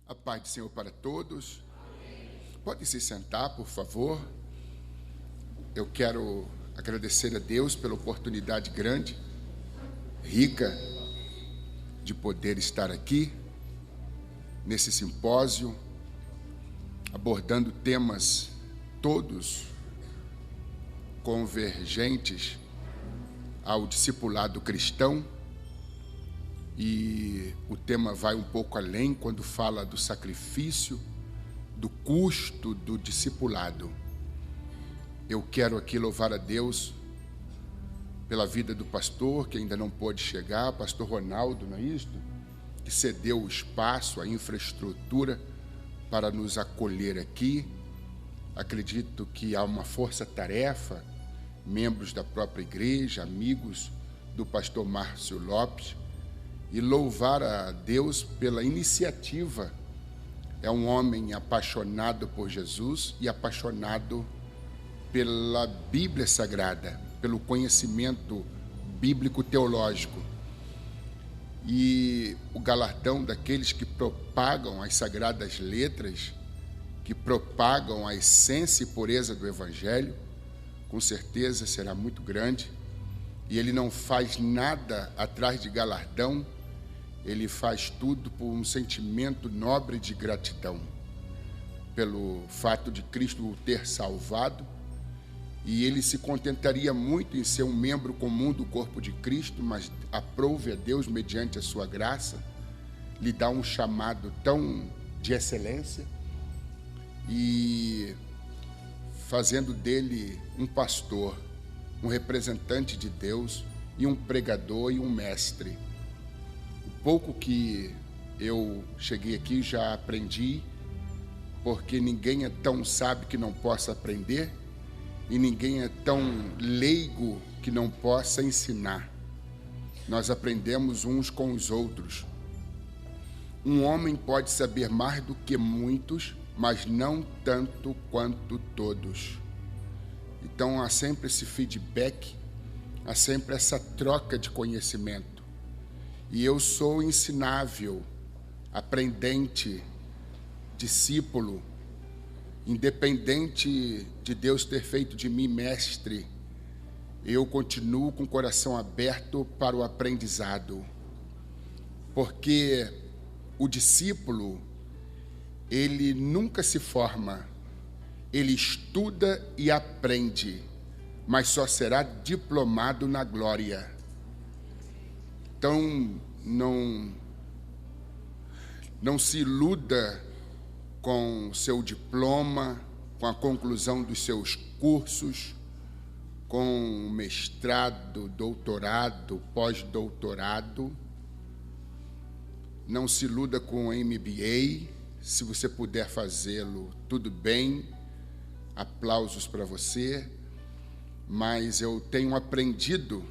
A paz do Senhor para todos. Pode se sentar, por favor. Eu quero agradecer a Deus pela oportunidade grande, rica, de poder estar aqui, nesse simpósio, abordando temas todos convergentes ao discipulado cristão. E o tema vai um pouco além quando fala do sacrifício, do custo do discipulado. Eu quero aqui louvar a Deus pela vida do pastor, que ainda não pôde chegar, pastor Ronaldo, não é isso? Que cedeu o espaço, a infraestrutura para nos acolher aqui. Acredito que há uma força-tarefa, membros da própria igreja, amigos do pastor Márcio Lopes, e louvar a Deus pela iniciativa. É um homem apaixonado por Jesus e apaixonado pela Bíblia Sagrada, pelo conhecimento bíblico-teológico. E o galardão daqueles que propagam as sagradas letras, que propagam a essência e pureza do Evangelho, com certeza será muito grande. E ele não faz nada atrás de galardão, ele faz tudo por um sentimento nobre de gratidão, pelo fato de Cristo o ter salvado, e ele se contentaria muito em ser um membro comum do corpo de Cristo, mas aprove a Deus, mediante a sua graça, lhe dá um chamado tão de excelência, e fazendo dele um pastor, um representante de Deus, e um pregador e um mestre. O pouco que eu cheguei aqui já aprendi, porque ninguém é tão sábio que não possa aprender, e ninguém é tão leigo que não possa ensinar. Nós aprendemos uns com os outros. Um homem pode saber mais do que muitos, mas não tanto quanto todos. Então há sempre esse feedback, há sempre essa troca de conhecimento. E eu sou ensinável, aprendente, discípulo, independente de Deus ter feito de mim mestre, eu continuo com o coração aberto para o aprendizado. Porque o discípulo, ele nunca se forma, ele estuda e aprende, mas só será diplomado na glória. Então, não se iluda com seu diploma, com a conclusão dos seus cursos, com mestrado, doutorado, pós-doutorado. Não se iluda com MBA. Se você puder fazê-lo, tudo bem, aplausos para você. Mas eu tenho aprendido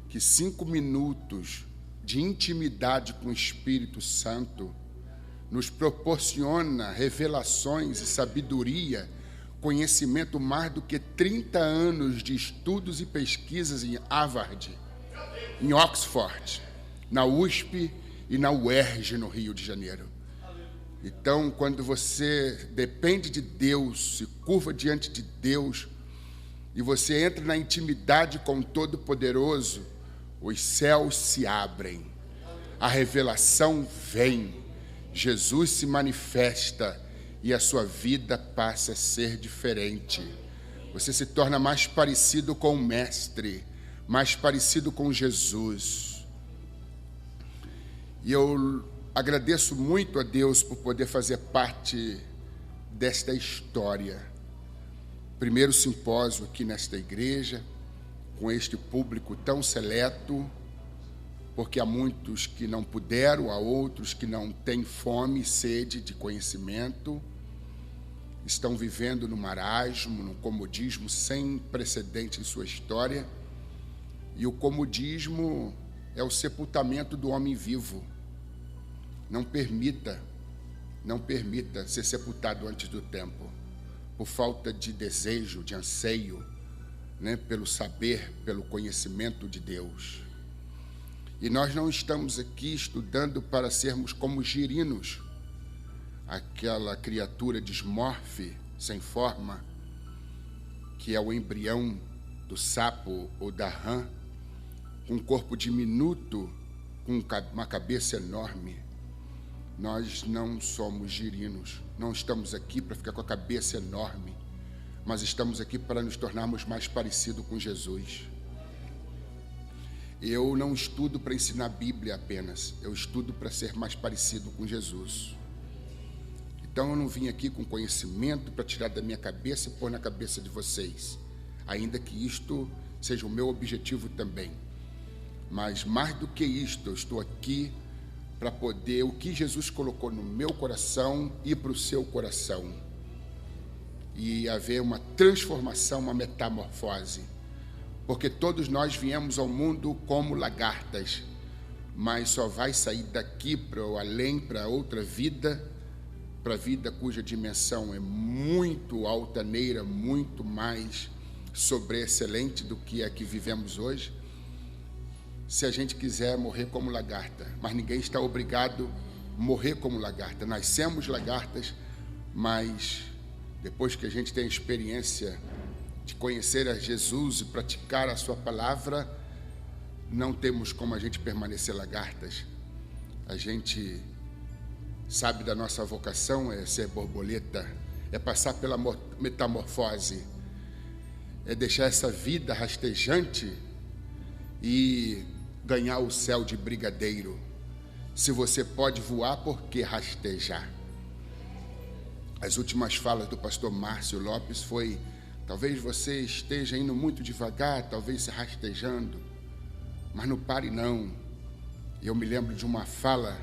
que 5 minutos de intimidade com o Espírito Santo nos proporciona revelações e sabedoria, conhecimento mais do que 30 anos de estudos e pesquisas em Harvard, em Oxford, na USP e na UERJ, no Rio de Janeiro. Então, quando você depende de Deus, se curva diante de Deus, e você entra na intimidade com o Todo-Poderoso, os céus se abrem, a revelação vem, Jesus se manifesta e a sua vida passa a ser diferente. Você se torna mais parecido com o Mestre, mais parecido com Jesus. E eu agradeço muito a Deus por poder fazer parte desta história. Primeiro simpósio aqui nesta igreja, com este público tão seleto, porque há muitos que não puderam, há outros que não têm fome e sede de conhecimento, estão vivendo no marasmo, no comodismo sem precedente em sua história, e o comodismo é o sepultamento do homem vivo. Não permita ser sepultado antes do tempo, por falta de desejo, de anseio, pelo saber, pelo conhecimento de Deus. E nós não estamos aqui estudando para sermos como girinos, aquela criatura dismorfe, sem forma, que é o embrião do sapo ou da rã, com um corpo diminuto, com uma cabeça enorme. Nós não somos girinos, não estamos aqui para ficar com a cabeça enorme, mas estamos aqui para nos tornarmos mais parecidos com Jesus. Eu não estudo para ensinar a Bíblia apenas, eu estudo para ser mais parecido com Jesus. Então eu não vim aqui com conhecimento para tirar da minha cabeça e pôr na cabeça de vocês, ainda que isto seja o meu objetivo também. Mas mais do que isto, eu estou aqui para poder, o que Jesus colocou no meu coração, ir para o seu coração. E haver uma transformação, uma metamorfose. Porque todos nós viemos ao mundo como lagartas, mas só vai sair daqui para o além, para outra vida, para a vida cuja dimensão é muito altaneira, muito mais sobreexcelente do que a que vivemos hoje, se a gente quiser morrer como lagarta. Mas ninguém está obrigado a morrer como lagarta. Nascemos lagartas, mas depois que a gente tem a experiência de conhecer a Jesus e praticar a sua palavra, não temos como a gente permanecer lagartas. A gente sabe da nossa vocação, é ser borboleta, é passar pela metamorfose, é deixar essa vida rastejante e ganhar o céu de brigadeiro. Se você pode voar, por que rastejar? As últimas falas do pastor Márcio Lopes foi: talvez você esteja indo muito devagar, talvez se rastejando, mas não pare não. Eu me lembro de uma fala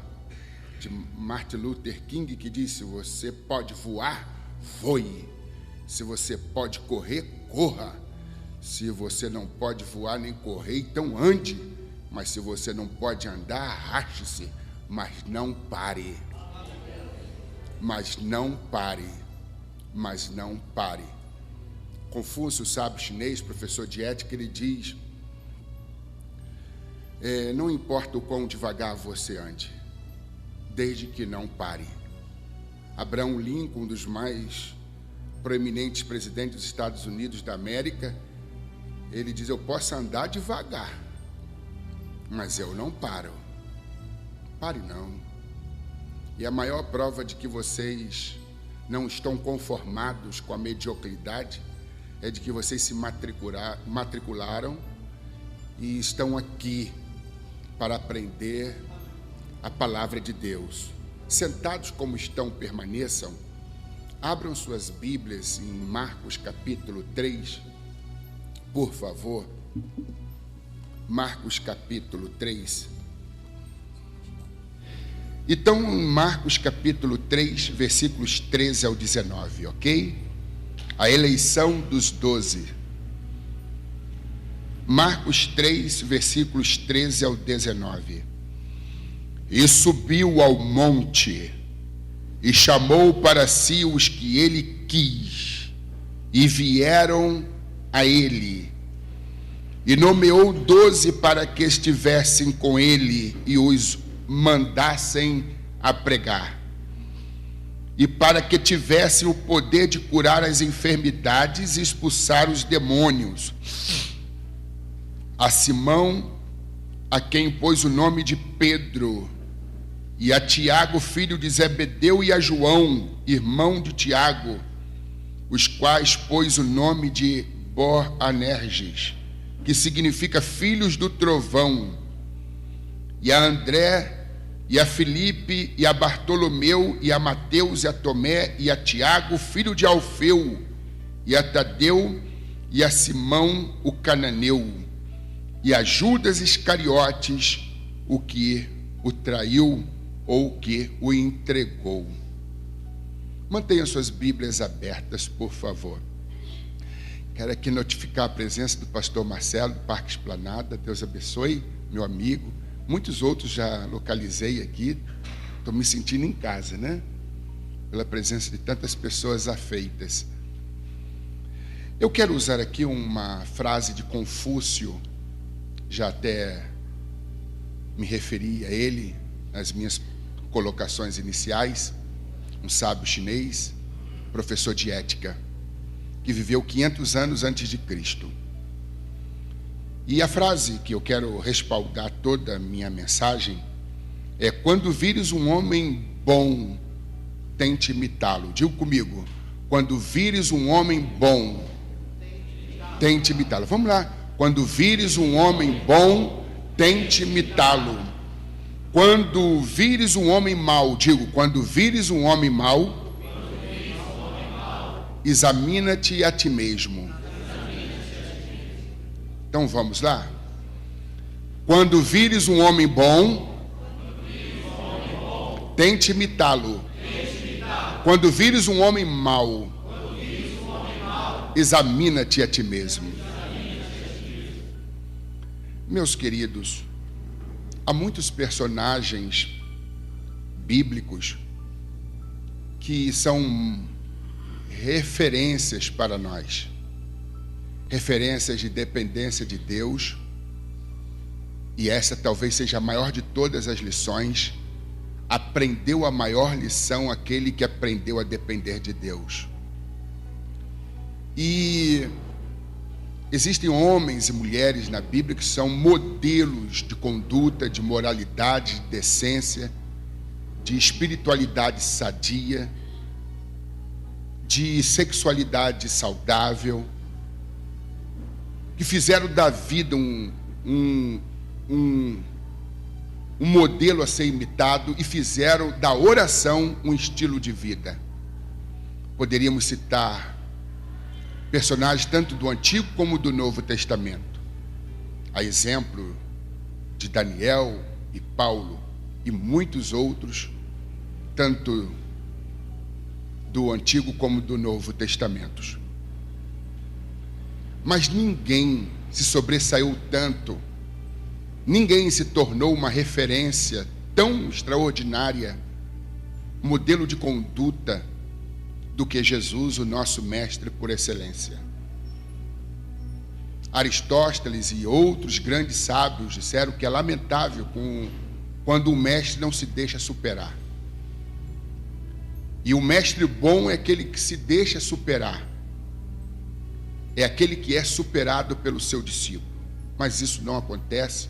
de Martin Luther King que disse: você pode voar, voe. Se você pode correr, corra. Se você não pode voar nem correr, então ande. Mas se você não pode andar, arraste-se, mas não pare. Mas não pare. Mas não pare. Confúcio, sábio chinês, professor de ética, ele diz: não importa o quão devagar você ande, desde que não pare. Abraham Lincoln, um dos mais proeminentes presidentes dos Estados Unidos da América, ele diz: eu posso andar devagar, mas eu não paro. Pare não. E a maior prova de que vocês não estão conformados com a mediocridade é de que vocês se matricularam e estão aqui para aprender a palavra de Deus. Sentados como estão, permaneçam. Abram suas Bíblias em Marcos capítulo 3, por favor. Marcos capítulo 3. Então, em Marcos capítulo 3, versículos 13 ao 19, ok? A eleição dos 12. Marcos 3, versículos 13 ao 19. E subiu ao monte, e chamou para si os que ele quis, e vieram a ele. E nomeou 12 para que estivessem com ele, e os mandassem a pregar, e para que tivessem o poder de curar as enfermidades e expulsar os demônios. A Simão, a quem pôs o nome de Pedro, e a Tiago, filho de Zebedeu, e a João, irmão de Tiago, os quais pôs o nome de Boanerges, que significa filhos do trovão, e a André, e a Filipe, e a Bartolomeu, e a Mateus, e a Tomé, e a Tiago, filho de Alfeu, e a Tadeu, e a Simão, o cananeu, e a Judas Iscariotes, o que o traiu, ou o que o entregou. Mantenha suas Bíblias abertas, por favor. Quero aqui notificar a presença do pastor Marcelo, do Parque Esplanada. Deus abençoe, meu amigo. Muitos outros já localizei aqui. Estou me sentindo em casa, né? Pela presença de tantas pessoas afeitas. Eu quero usar aqui uma frase de Confúcio, já até me referi a ele nas minhas colocações iniciais. um sábio chinês, professor de ética, que viveu 500 anos antes de Cristo. E a frase que eu quero respaldar toda a minha mensagem é: quando vires um homem bom, tente imitá-lo. Diga comigo: quando vires um homem bom, tente imitá-lo. Vamos lá. Quando vires um homem bom, tente imitá-lo. Quando vires um homem mau, digo, quando vires um homem mau, examina-te a ti mesmo. Então vamos lá. Quando vires um homem bom, tente imitá-lo. Quando vires um homem mau, examina-te a ti mesmo. Meus queridos, há muitos personagens bíblicos que são referências para nós, referências de dependência de Deus, e essa talvez seja a maior de todas as lições. Aprendeu a maior lição aquele que aprendeu a depender de Deus. E existem homens e mulheres na Bíblia que são modelos de conduta, de moralidade, de decência, de espiritualidade sadia, de sexualidade saudável, que fizeram da vida um modelo a ser imitado e fizeram da oração um estilo de vida. Poderíamos citar personagens tanto do Antigo como do Novo Testamento, a exemplo de Daniel e Paulo e muitos outros, tanto do Antigo como do Novo Testamentos. Mas ninguém se sobressaiu tanto, ninguém se tornou uma referência tão extraordinária, modelo de conduta, do que Jesus, o nosso mestre por excelência. Aristóteles e outros grandes sábios disseram que é lamentável quando o mestre não se deixa superar. E o mestre bom é aquele que se deixa superar. É aquele que é superado pelo seu discípulo. Mas isso não acontece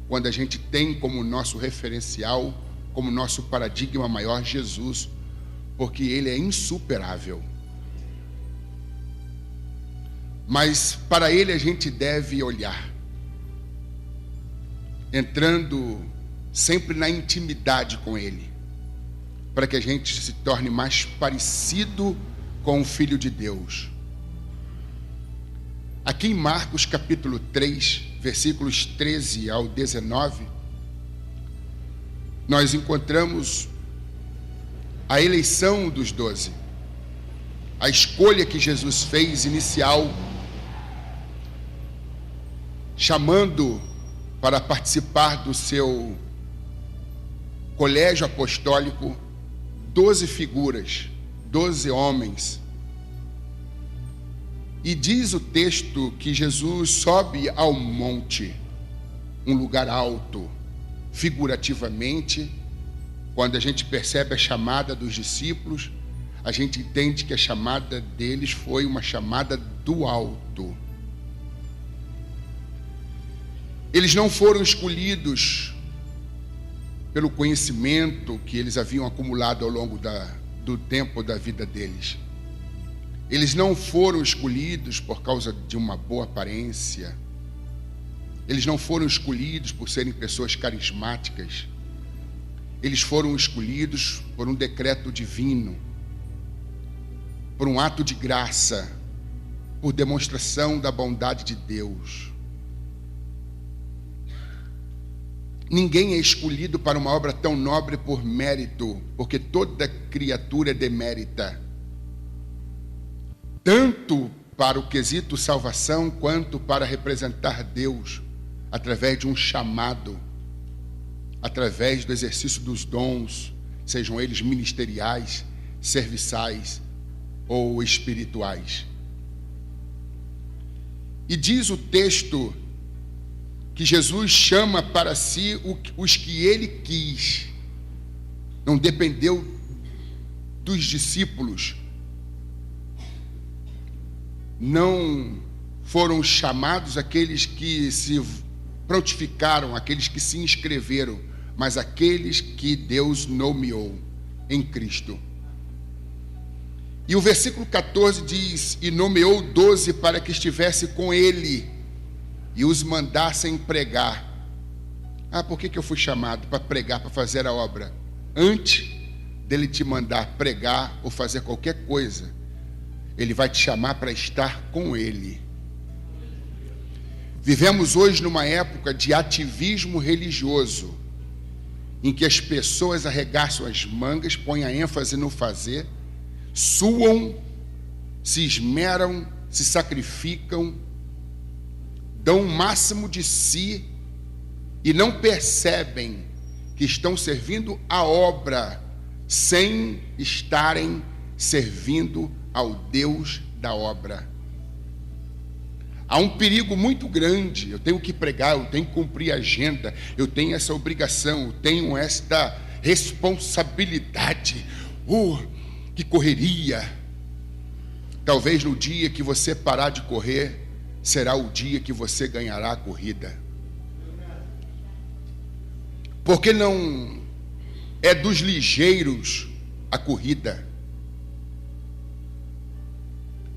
quando a gente tem como nosso referencial, como nosso paradigma maior, Jesus, porque ele é insuperável. Mas para ele a gente deve olhar, entrando sempre na intimidade com ele, para que a gente se torne mais parecido com o Filho de Deus. Aqui em Marcos capítulo 3, versículos 13 ao 19, nós encontramos a eleição dos 12, a escolha que Jesus fez inicial, chamando para participar do seu colégio apostólico 12 figuras, 12 homens. E diz o texto que Jesus sobe ao monte, um lugar alto, figurativamente. Quando a gente percebe a chamada dos discípulos, a gente entende que a chamada deles foi uma chamada do alto. Eles não foram escolhidos pelo conhecimento que eles haviam acumulado ao longo do tempo da vida deles. Eles não foram escolhidos por causa de uma boa aparência. Eles não foram escolhidos por serem pessoas carismáticas. Eles foram escolhidos por um decreto divino, por um ato de graça, por demonstração da bondade de Deus. Ninguém é escolhido para uma obra tão nobre por mérito, porque toda criatura é demérita, tanto para o quesito salvação, quanto para representar Deus, através de um chamado, através do exercício dos dons, sejam eles ministeriais, serviçais ou espirituais. E diz o texto que Jesus chama para si os que ele quis. Não dependeu dos discípulos não foram chamados aqueles que se prontificaram, aqueles que se inscreveram, mas aqueles que Deus nomeou em Cristo. E o versículo 14 diz: e nomeou 12 para que estivesse com ele e os mandassem pregar. Por que eu fui chamado? Para pregar, para fazer a obra. Antes dele te mandar pregar ou fazer qualquer coisa, ele vai te chamar para estar com ele. Vivemos hoje numa época de ativismo religioso, em que as pessoas arregaçam as mangas, põem a ênfase no fazer, suam, se esmeram, se sacrificam, dão o máximo de si e não percebem que estão servindo a obra sem estarem servindo ao Deus da obra. Há um perigo muito grande. Eu tenho que pregar, eu tenho que cumprir a agenda, eu tenho essa obrigação, eu tenho esta responsabilidade. Que correria! Talvez no dia que você parar de correr, será o dia que você ganhará a corrida. Porque não é dos ligeiros a corrida.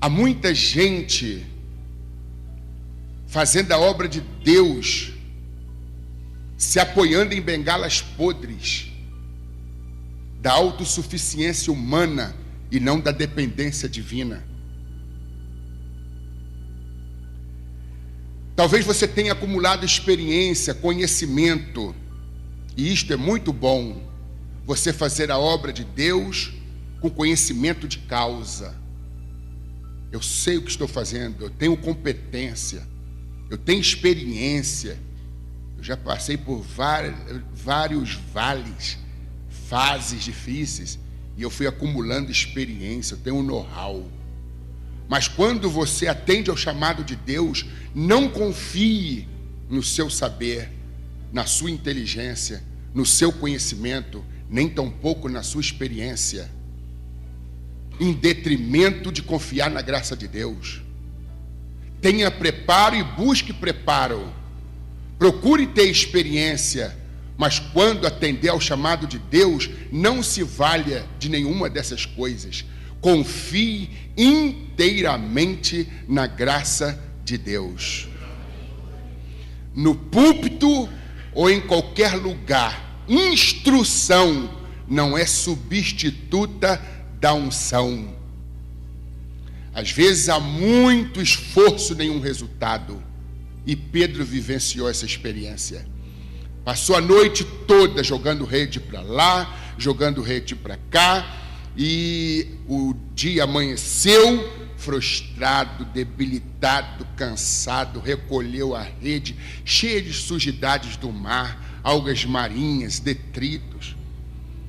Há muita gente fazendo a obra de Deus, se apoiando em bengalas podres da autossuficiência humana e não da dependência divina. Talvez você tenha acumulado experiência, conhecimento, e isto é muito bom, você fazer a obra de Deus com conhecimento de causa. Eu sei o que estou fazendo, eu tenho competência, eu tenho experiência, eu já passei por vários vales, fases difíceis, e eu fui acumulando experiência, eu tenho um know-how. Mas quando você atende ao chamado de Deus, não confie no seu saber, na sua inteligência, no seu conhecimento, nem tampouco na sua experiência, em detrimento de confiar na graça de Deus. Tenha preparo e busque preparo. Procure ter experiência, mas quando atender ao chamado de Deus, não se valha de nenhuma dessas coisas. Confie inteiramente na graça de Deus. No púlpito ou em qualquer lugar, instrução não é substituta da unção. Às vezes há muito esforço, nenhum resultado. E Pedro vivenciou essa experiência. Passou a noite toda jogando rede para lá, jogando rede para cá, e o dia amanheceu, frustrado, debilitado, cansado, recolheu a rede, cheia de sujidades do mar, algas marinhas, detritos.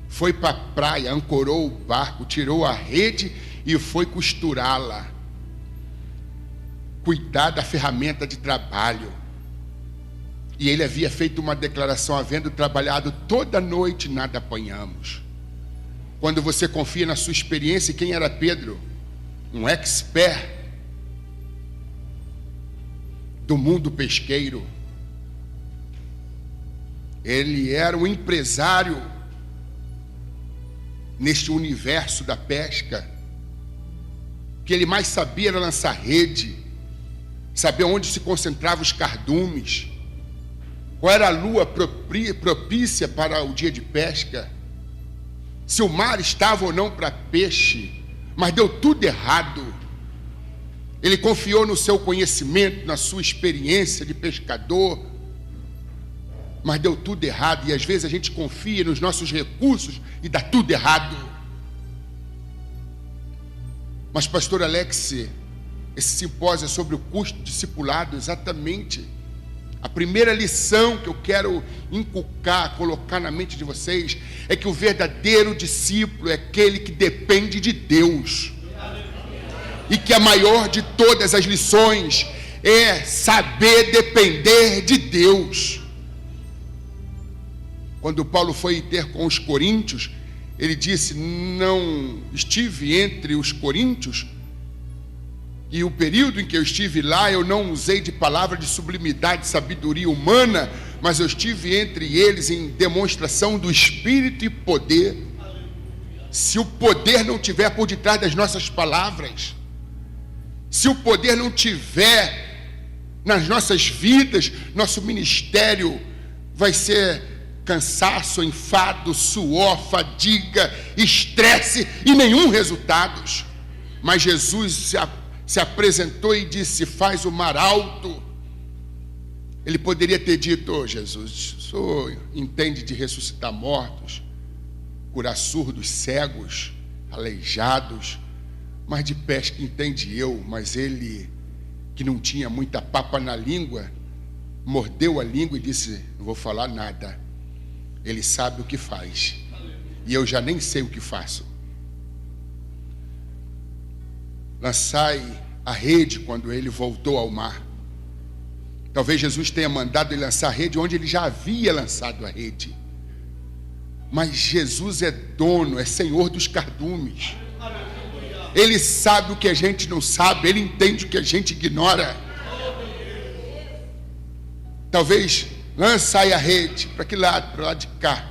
Foi para a praia, ancorou o barco, tirou a rede e foi costurá-la. Cuidar da ferramenta de trabalho. E ele havia feito uma declaração: havendo trabalhado toda a noite, nada apanhamos. Quando você confia na sua experiência, quem era Pedro? Um expert do mundo pesqueiro. Ele era um empresário neste universo da pesca. O que ele mais sabia era lançar rede, saber onde se concentravam os cardumes, qual era a lua propícia para o dia de pesca, se o mar estava ou não para peixe, mas deu tudo errado. Ele confiou no seu conhecimento, na sua experiência de pescador, mas deu tudo errado. E às vezes a gente confia nos nossos recursos e dá tudo errado. Mas, pastor Alex, esse simpósio é sobre o custo do discipulado. Exatamente. A primeira lição que eu quero inculcar, colocar na mente de vocês, é que o verdadeiro discípulo é aquele que depende de Deus. E que a maior de todas as lições é saber depender de Deus. Quando Paulo foi ter com os coríntios, ele disse: não estive entre os coríntios, e o período em que eu estive lá, eu não usei de palavra de sublimidade, de sabedoria humana, mas eu estive entre eles em demonstração do Espírito e poder. Se o poder não tiver por detrás das nossas palavras, se o poder não tiver nas nossas vidas, nosso ministério vai ser cansaço, enfado, suor, fadiga, estresse e nenhum resultados. Mas Jesus se apresentou e disse: faz o mar alto. Ele poderia ter dito: oh, Jesus, o Senhor entende de ressuscitar mortos, curar surdos, cegos, aleijados, mas de pesca entende eu. Mas ele, que não tinha muita papa na língua, mordeu a língua e disse: não vou falar nada. Ele sabe o que faz, e eu já nem sei o que faço. Lançai a rede quando ele voltou ao mar. Talvez Jesus tenha mandado ele lançar a rede onde ele já havia lançado a rede. Mas Jesus é dono, é Senhor dos cardumes. Ele sabe o que a gente não sabe, ele entende o que a gente ignora. Talvez lançai a rede. Para que lado? Para o lado de cá.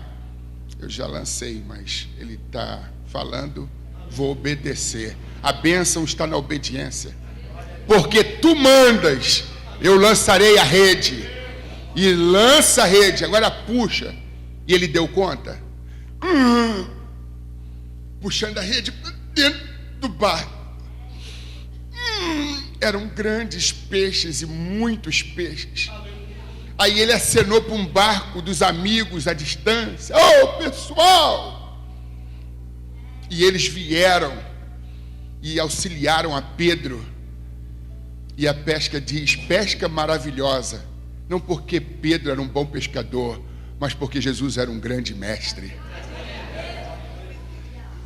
Eu já lancei, mas ele está falando, vou obedecer. A bênção está na obediência. Porque tu mandas, eu lançarei a rede. E lança a rede, agora puxa. E ele deu conta. Puxando a rede dentro do barco. Eram grandes peixes e muitos peixes. Aí ele acenou para um barco dos amigos à distância. Ô, pessoal! E eles vieram e auxiliaram a Pedro. E a pesca diz: pesca maravilhosa. Não porque Pedro era um bom pescador, mas porque Jesus era um grande mestre.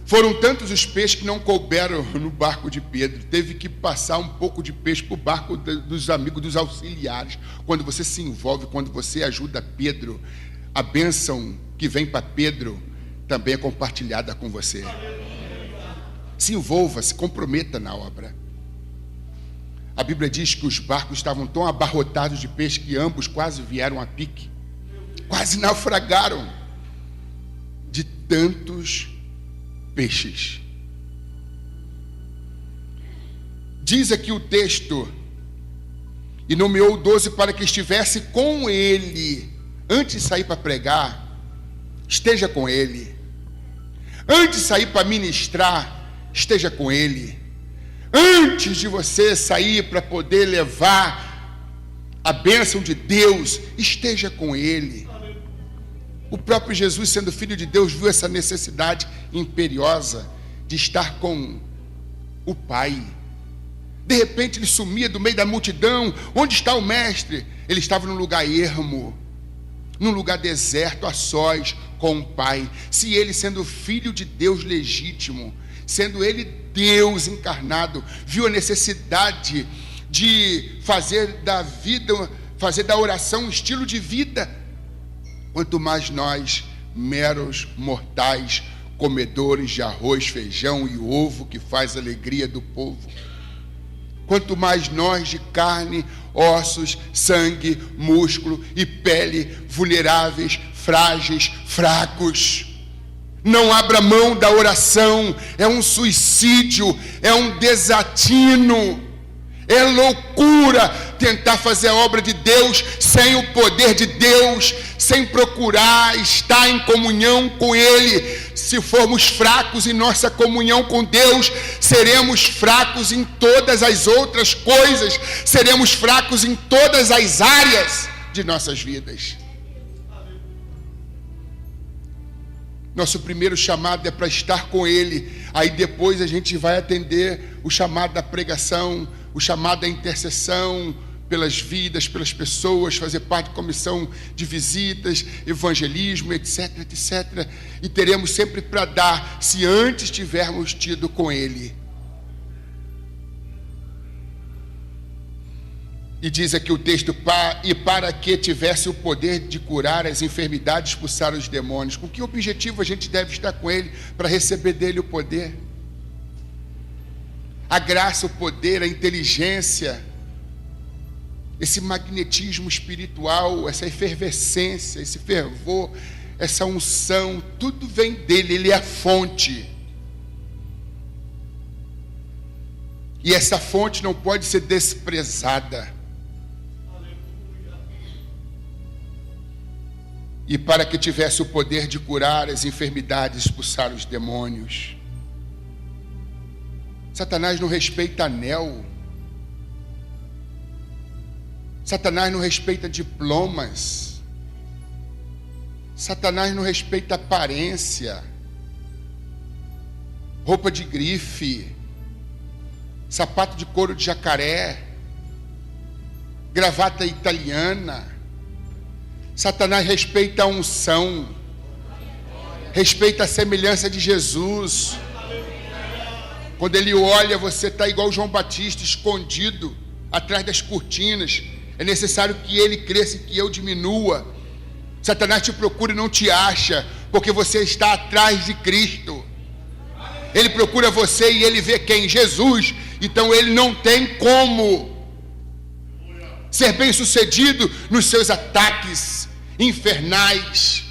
Foram tantos os peixes que não couberam no barco de Pedro. Teve que passar um pouco de peixe para o barco dos amigos, dos auxiliares. Quando você se envolve, quando você ajuda Pedro, a bênção que vem para Pedro também é compartilhada com você. Se envolva, se comprometa na obra. A Bíblia diz que os barcos estavam tão abarrotados de peixe que ambos quase vieram a pique. Quase naufragaram de tantos peixes. Diz aqui o texto: e nomeou 12 para que estivesse com ele. Antes de sair para pregar, esteja com ele. Antes de sair para ministrar, esteja com ele. Antes de você sair para poder levar a bênção de Deus, esteja com ele. O próprio Jesus, sendo filho de Deus, viu essa necessidade imperiosa de estar com o Pai. De repente ele sumia do meio da multidão. Onde está o mestre? Ele estava num lugar ermo, num lugar deserto, a sós com o Pai. Se ele, sendo filho de Deus legítimo, sendo ele Deus encarnado, viu a necessidade de fazer da vida, fazer da oração um estilo de vida, quanto mais nós, meros mortais, comedores de arroz, feijão e ovo, que faz a alegria do povo. Quanto mais nós, de carne, ossos, sangue, músculo e pele, vulneráveis, frágeis, fracos. Não abra mão da oração. É um suicídio, é um desatino, é loucura tentar fazer a obra de Deus sem o poder de Deus, sem procurar estar em comunhão com Ele. Se formos fracos em nossa comunhão com Deus, seremos fracos em todas as outras coisas, seremos fracos em todas as áreas de nossas vidas. Nosso primeiro chamado é para estar com Ele. Aí depois a gente vai atender o chamado da pregação, o chamado da intercessão pelas vidas, pelas pessoas, fazer parte de comissão de visitas, evangelismo, etc, etc. E teremos sempre para dar, se antes tivermos tido com Ele. E diz aqui o texto, e para que tivesse o poder de curar as enfermidades, expulsar os demônios. Com que objetivo a gente deve estar com ele para receber dele o poder? A graça, o poder, a inteligência, esse magnetismo espiritual, essa efervescência, esse fervor, essa unção, tudo vem dele, ele é a fonte. E essa fonte não pode ser desprezada. E para que tivesse o poder de curar as enfermidades, expulsar os demônios. Satanás não respeita anel. Satanás não respeita diplomas. Satanás não respeita aparência, roupa de grife, sapato de couro de jacaré, gravata italiana. Satanás respeita a unção, respeita a semelhança de Jesus. Quando ele olha, você está igual João Batista, escondido atrás das cortinas. É necessário que ele cresça e que eu diminua. Satanás te procura e não te acha, porque você está atrás de Cristo. Ele procura você e ele vê quem? Jesus. Então ele não tem como ser bem sucedido nos seus ataques infernais.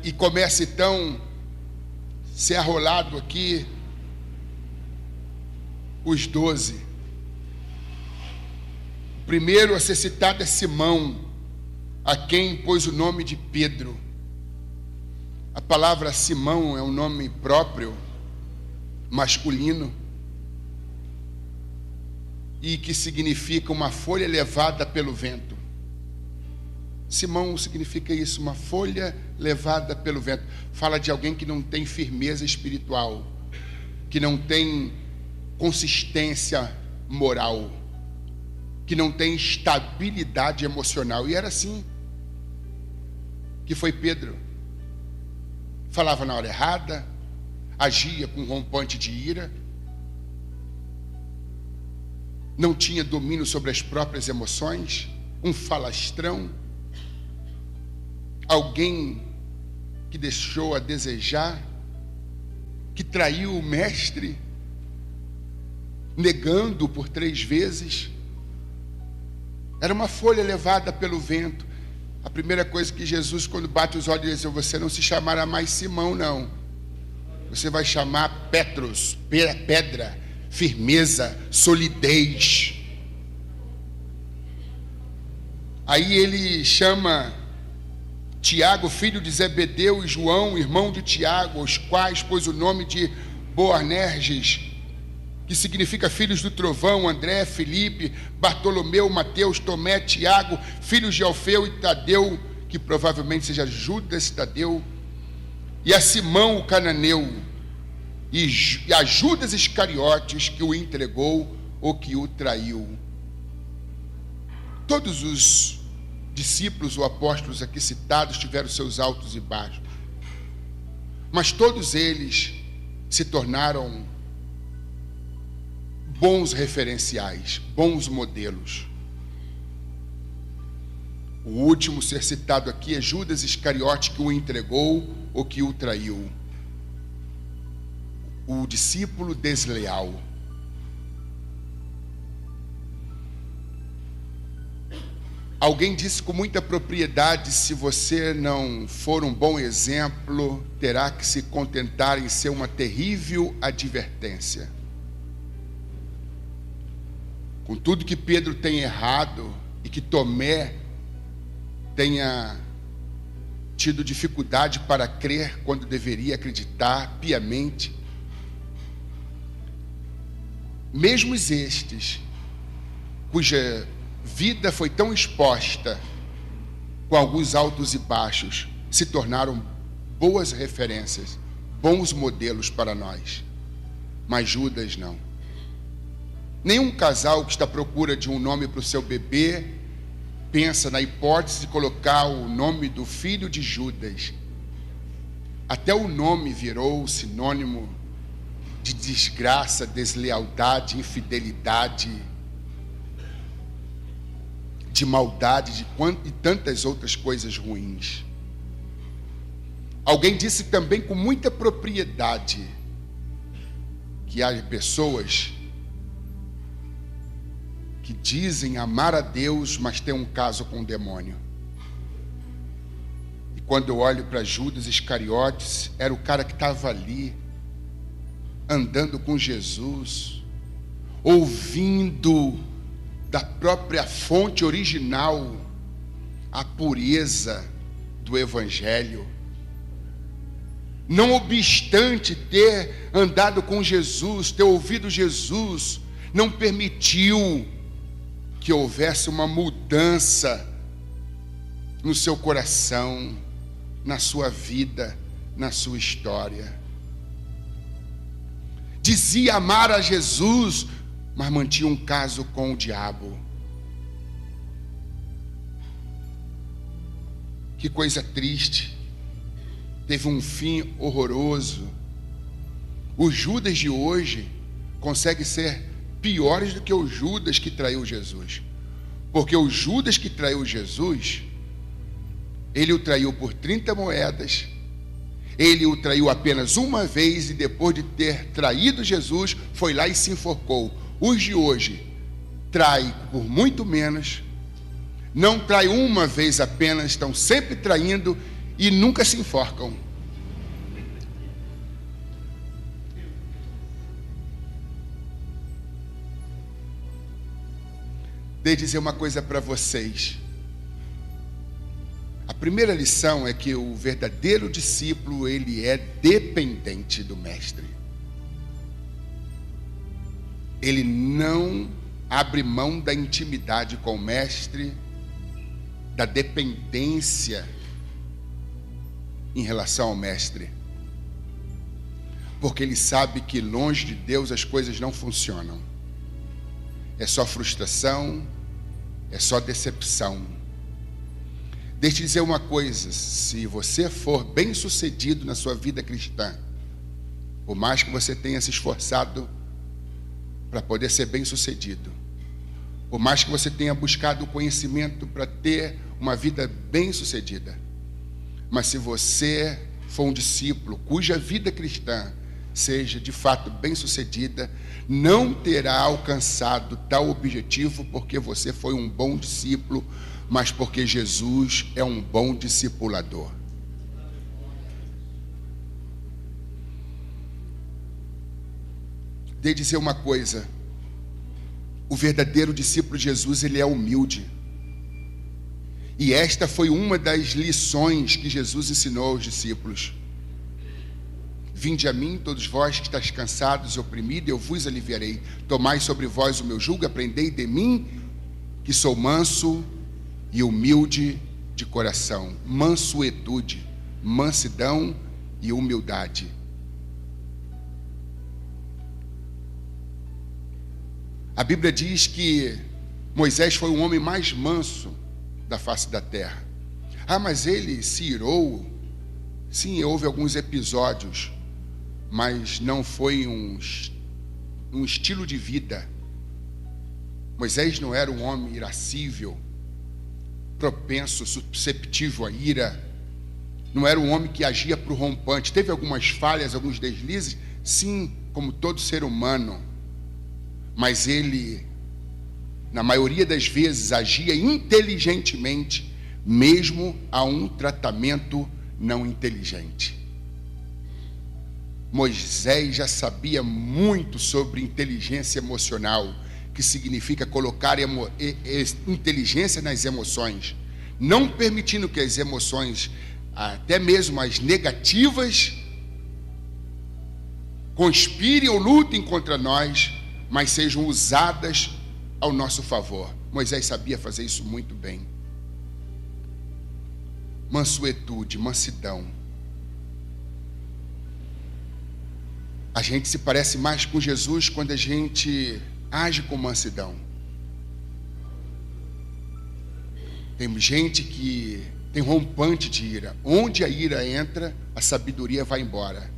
E começa então a ser arrolado aqui os 12. O primeiro a ser citado é Simão, a quem pôs o nome de Pedro. A palavra Simão é um nome próprio, masculino, e que significa uma folha levada pelo vento. Simão significa isso, uma folha levada pelo vento. Fala de alguém que não tem firmeza espiritual, que não tem consistência moral, que não tem estabilidade emocional. E era assim que foi Pedro. Falava na hora errada, agia com rompante de ira, não tinha domínio sobre as próprias emoções, um falastrão, alguém que deixou a desejar, que traiu o mestre, negando por 3 vezes. Era uma folha levada pelo vento. A primeira coisa que Jesus, quando bate os olhos, diz: você não se chamará mais Simão, não. Você vai chamar Petros, pedra, firmeza, solidez. Aí ele chama Tiago, filho de Zebedeu, e João, irmão de Tiago, aos quais pôs o nome de Boanerges, que significa filhos do trovão, André, Filipe, Bartolomeu, Mateus, Tomé, Tiago, filhos de Alfeu e Tadeu, que provavelmente seja Judas Tadeu, e a Simão o cananeu, e a Judas Iscariotes, que o entregou ou que o traiu. Todos os discípulos ou apóstolos aqui citados tiveram seus altos e baixos, mas todos eles se tornaram bons referenciais, bons modelos. O último ser citado aqui é Judas Iscariote, que o entregou ou que o traiu. O discípulo desleal. Alguém disse com muita propriedade: se você não for um bom exemplo, terá que se contentar em ser uma terrível advertência. Com tudo que Pedro tem errado e que Tomé tenha tido dificuldade para crer quando deveria acreditar piamente, mesmo estes, cuja vida foi tão exposta, com alguns altos e baixos, se tornaram boas referências, bons modelos para nós. Mas Judas não. Nenhum casal que está à procura de um nome para o seu bebê pensa na hipótese de colocar o nome do filho de Judas. Até o nome virou sinônimo de desgraça, deslealdade, infidelidade, de maldade, e tantas outras coisas ruins. Alguém disse também com muita propriedade que há pessoas que dizem amar a Deus, mas tem um caso com o demônio. E quando eu olho para Judas Iscariotes, era o cara que estava ali, andando com Jesus, ouvindo da própria fonte original a pureza do Evangelho. Não obstante ter andado com Jesus, ter ouvido Jesus, não permitiu que houvesse uma mudança no seu coração, na sua vida, na sua história. Dizia amar a Jesus, mas mantinha um caso com o diabo. Que coisa triste. Teve um fim horroroso. Os Judas de hoje conseguem ser piores do que o Judas que traiu Jesus. Porque o Judas que traiu Jesus, ele o traiu por 30 moedas, ele o traiu apenas uma vez e depois de ter traído Jesus, foi lá e se enforcou. Os de hoje traem por muito menos, não traem uma vez apenas, estão sempre traindo e nunca se enforcam. Deixa eu dizer uma coisa para vocês. A primeira lição é que o verdadeiro discípulo, ele é dependente do mestre. Ele não abre mão da intimidade com o mestre, da dependência em relação ao mestre. Porque ele sabe que longe de Deus as coisas não funcionam. É só frustração, é só decepção. Deixa eu dizer uma coisa, se você for bem sucedido na sua vida cristã, por mais que você tenha se esforçado para poder ser bem sucedido, por mais que você tenha buscado o conhecimento para ter uma vida bem sucedida, mas se você for um discípulo cuja vida cristã seja de fato bem sucedida, não terá alcançado tal objetivo porque você foi um bom discípulo, mas porque Jesus é um bom discipulador. Deixa eu dizer uma coisa, o verdadeiro discípulo de Jesus, ele é humilde. E esta foi uma das lições que Jesus ensinou aos discípulos. Vinde a mim, todos vós que estáis cansados e oprimidos, eu vos aliviarei. Tomai sobre vós o meu jugo, aprendei de mim, que sou manso e humilde de coração. Mansuetude, mansidão e humildade. A Bíblia diz que Moisés foi o homem mais manso da face da terra. Ah, mas ele se irou. Sim, houve alguns episódios, mas não foi um estilo de vida. Moisés não era um homem irascível, propenso, susceptível à ira. Não era um homem que agia para o rompante. Teve algumas falhas, alguns deslizes, sim, como todo ser humano. Mas ele, na maioria das vezes, agia inteligentemente, mesmo a um tratamento não inteligente. Moisés já sabia muito sobre inteligência emocional, que significa colocar inteligência nas emoções, não permitindo que as emoções, até mesmo as negativas, conspirem ou lutem contra nós, mas sejam usadas ao nosso favor. Moisés sabia fazer isso muito bem. Mansuetude, mansidão. A gente se parece mais com Jesus quando a gente age com mansidão. Tem gente que tem rompante de ira. Onde a ira entra, a sabedoria vai embora.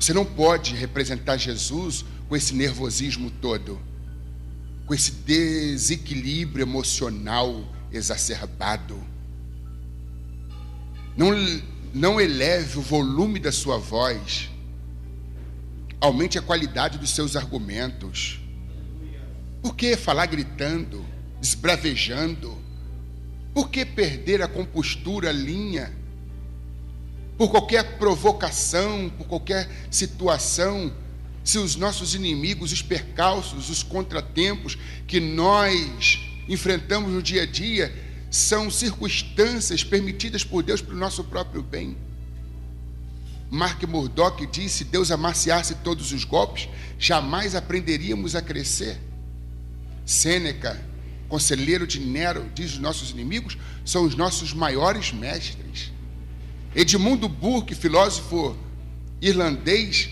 Você não pode representar Jesus com esse nervosismo todo, com esse desequilíbrio emocional exacerbado. Não eleve o volume da sua voz. Aumente a qualidade dos seus argumentos. Por que falar gritando, esbravejando? Por que perder a compostura, a linha? Por qualquer provocação, por qualquer situação, se os nossos inimigos, os percalços, os contratempos que nós enfrentamos no dia a dia, são circunstâncias permitidas por Deus para o nosso próprio bem. Mark Murdock disse: se Deus amaciasse todos os golpes, jamais aprenderíamos a crescer. Sêneca, conselheiro de Nero, diz: os nossos inimigos são os nossos maiores mestres. Edmundo Burke, filósofo irlandês,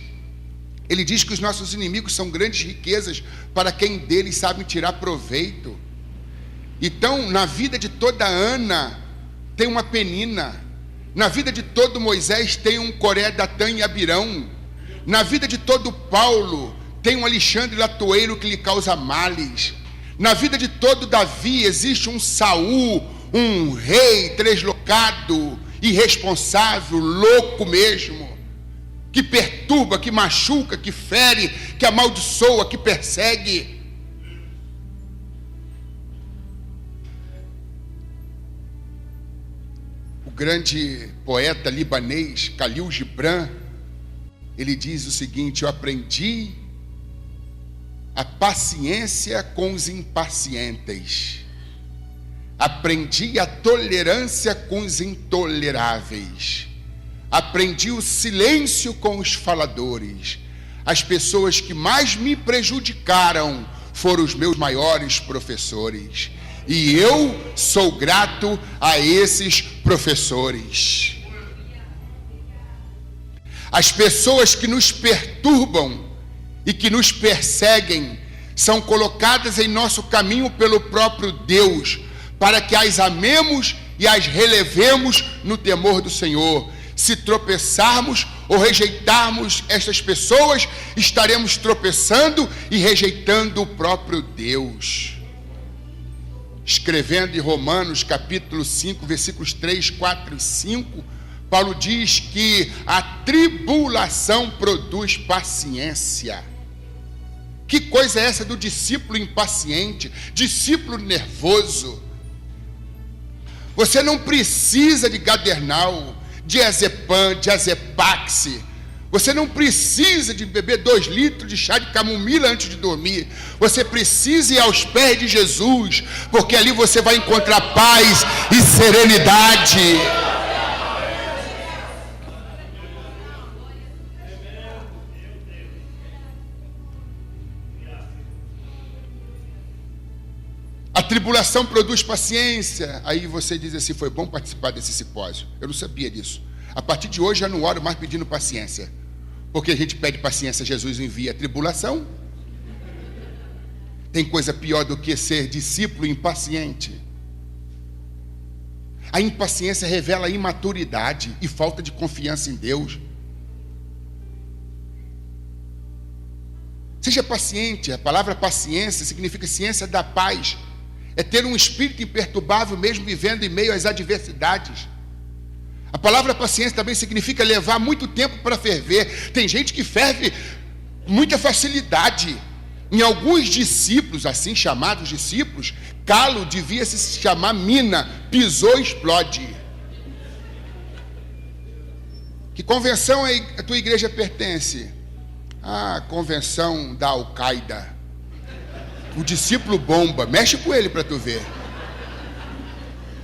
ele diz que os nossos inimigos são grandes riquezas para quem deles sabe tirar proveito. Então, na vida de toda Ana tem uma Penina. Na vida de todo Moisés tem um Coré, Datã e Abirão. Na vida de todo Paulo tem um Alexandre Latoeiro que lhe causa males. Na vida de todo Davi existe um Saul, um rei deslocado, irresponsável, louco mesmo, que perturba, que machuca, que fere, que amaldiçoa, que persegue. O grande poeta libanês Khalil Gibran, ele diz o seguinte: eu aprendi a paciência com os impacientes, aprendi a tolerância com os intoleráveis, aprendi o silêncio com os faladores. As pessoas que mais me prejudicaram foram os meus maiores professores, e eu sou grato a esses professores. As pessoas que nos perturbam e que nos perseguem são colocadas em nosso caminho pelo próprio Deus, para que as amemos e as relevemos no temor do Senhor. Se tropeçarmos ou rejeitarmos estas pessoas, estaremos tropeçando e rejeitando o próprio Deus. Escrevendo em Romanos capítulo 5, versículos 3, 4 e 5, Paulo diz que a tribulação produz paciência. Que coisa é essa do discípulo impaciente, discípulo nervoso? Você não precisa de Gadernal, diazepam, diazepax. Você não precisa de beber 2 litros de chá de camomila antes de dormir. Você precisa ir aos pés de Jesus, porque ali você vai encontrar paz e serenidade. A tribulação produz paciência. Aí você diz assim: foi bom participar desse simpósio. Eu não sabia disso. A partir de hoje eu não oro mais pedindo paciência, porque a gente pede paciência, Jesus envia a tribulação. Tem coisa pior do que ser discípulo impaciente. A impaciência revela imaturidade e falta de confiança em Deus. Seja paciente. A palavra paciência significa ciência da paz. É ter um espírito imperturbável mesmo vivendo em meio às adversidades. A palavra paciência também significa levar muito tempo para ferver. Tem gente que ferve com muita facilidade. Em alguns discípulos, assim chamados discípulos, calo devia se chamar mina, pisou e explode. Que convenção a tua igreja pertence? Ah, convenção da Al-Qaeda. O discípulo bomba, mexe com ele para tu ver.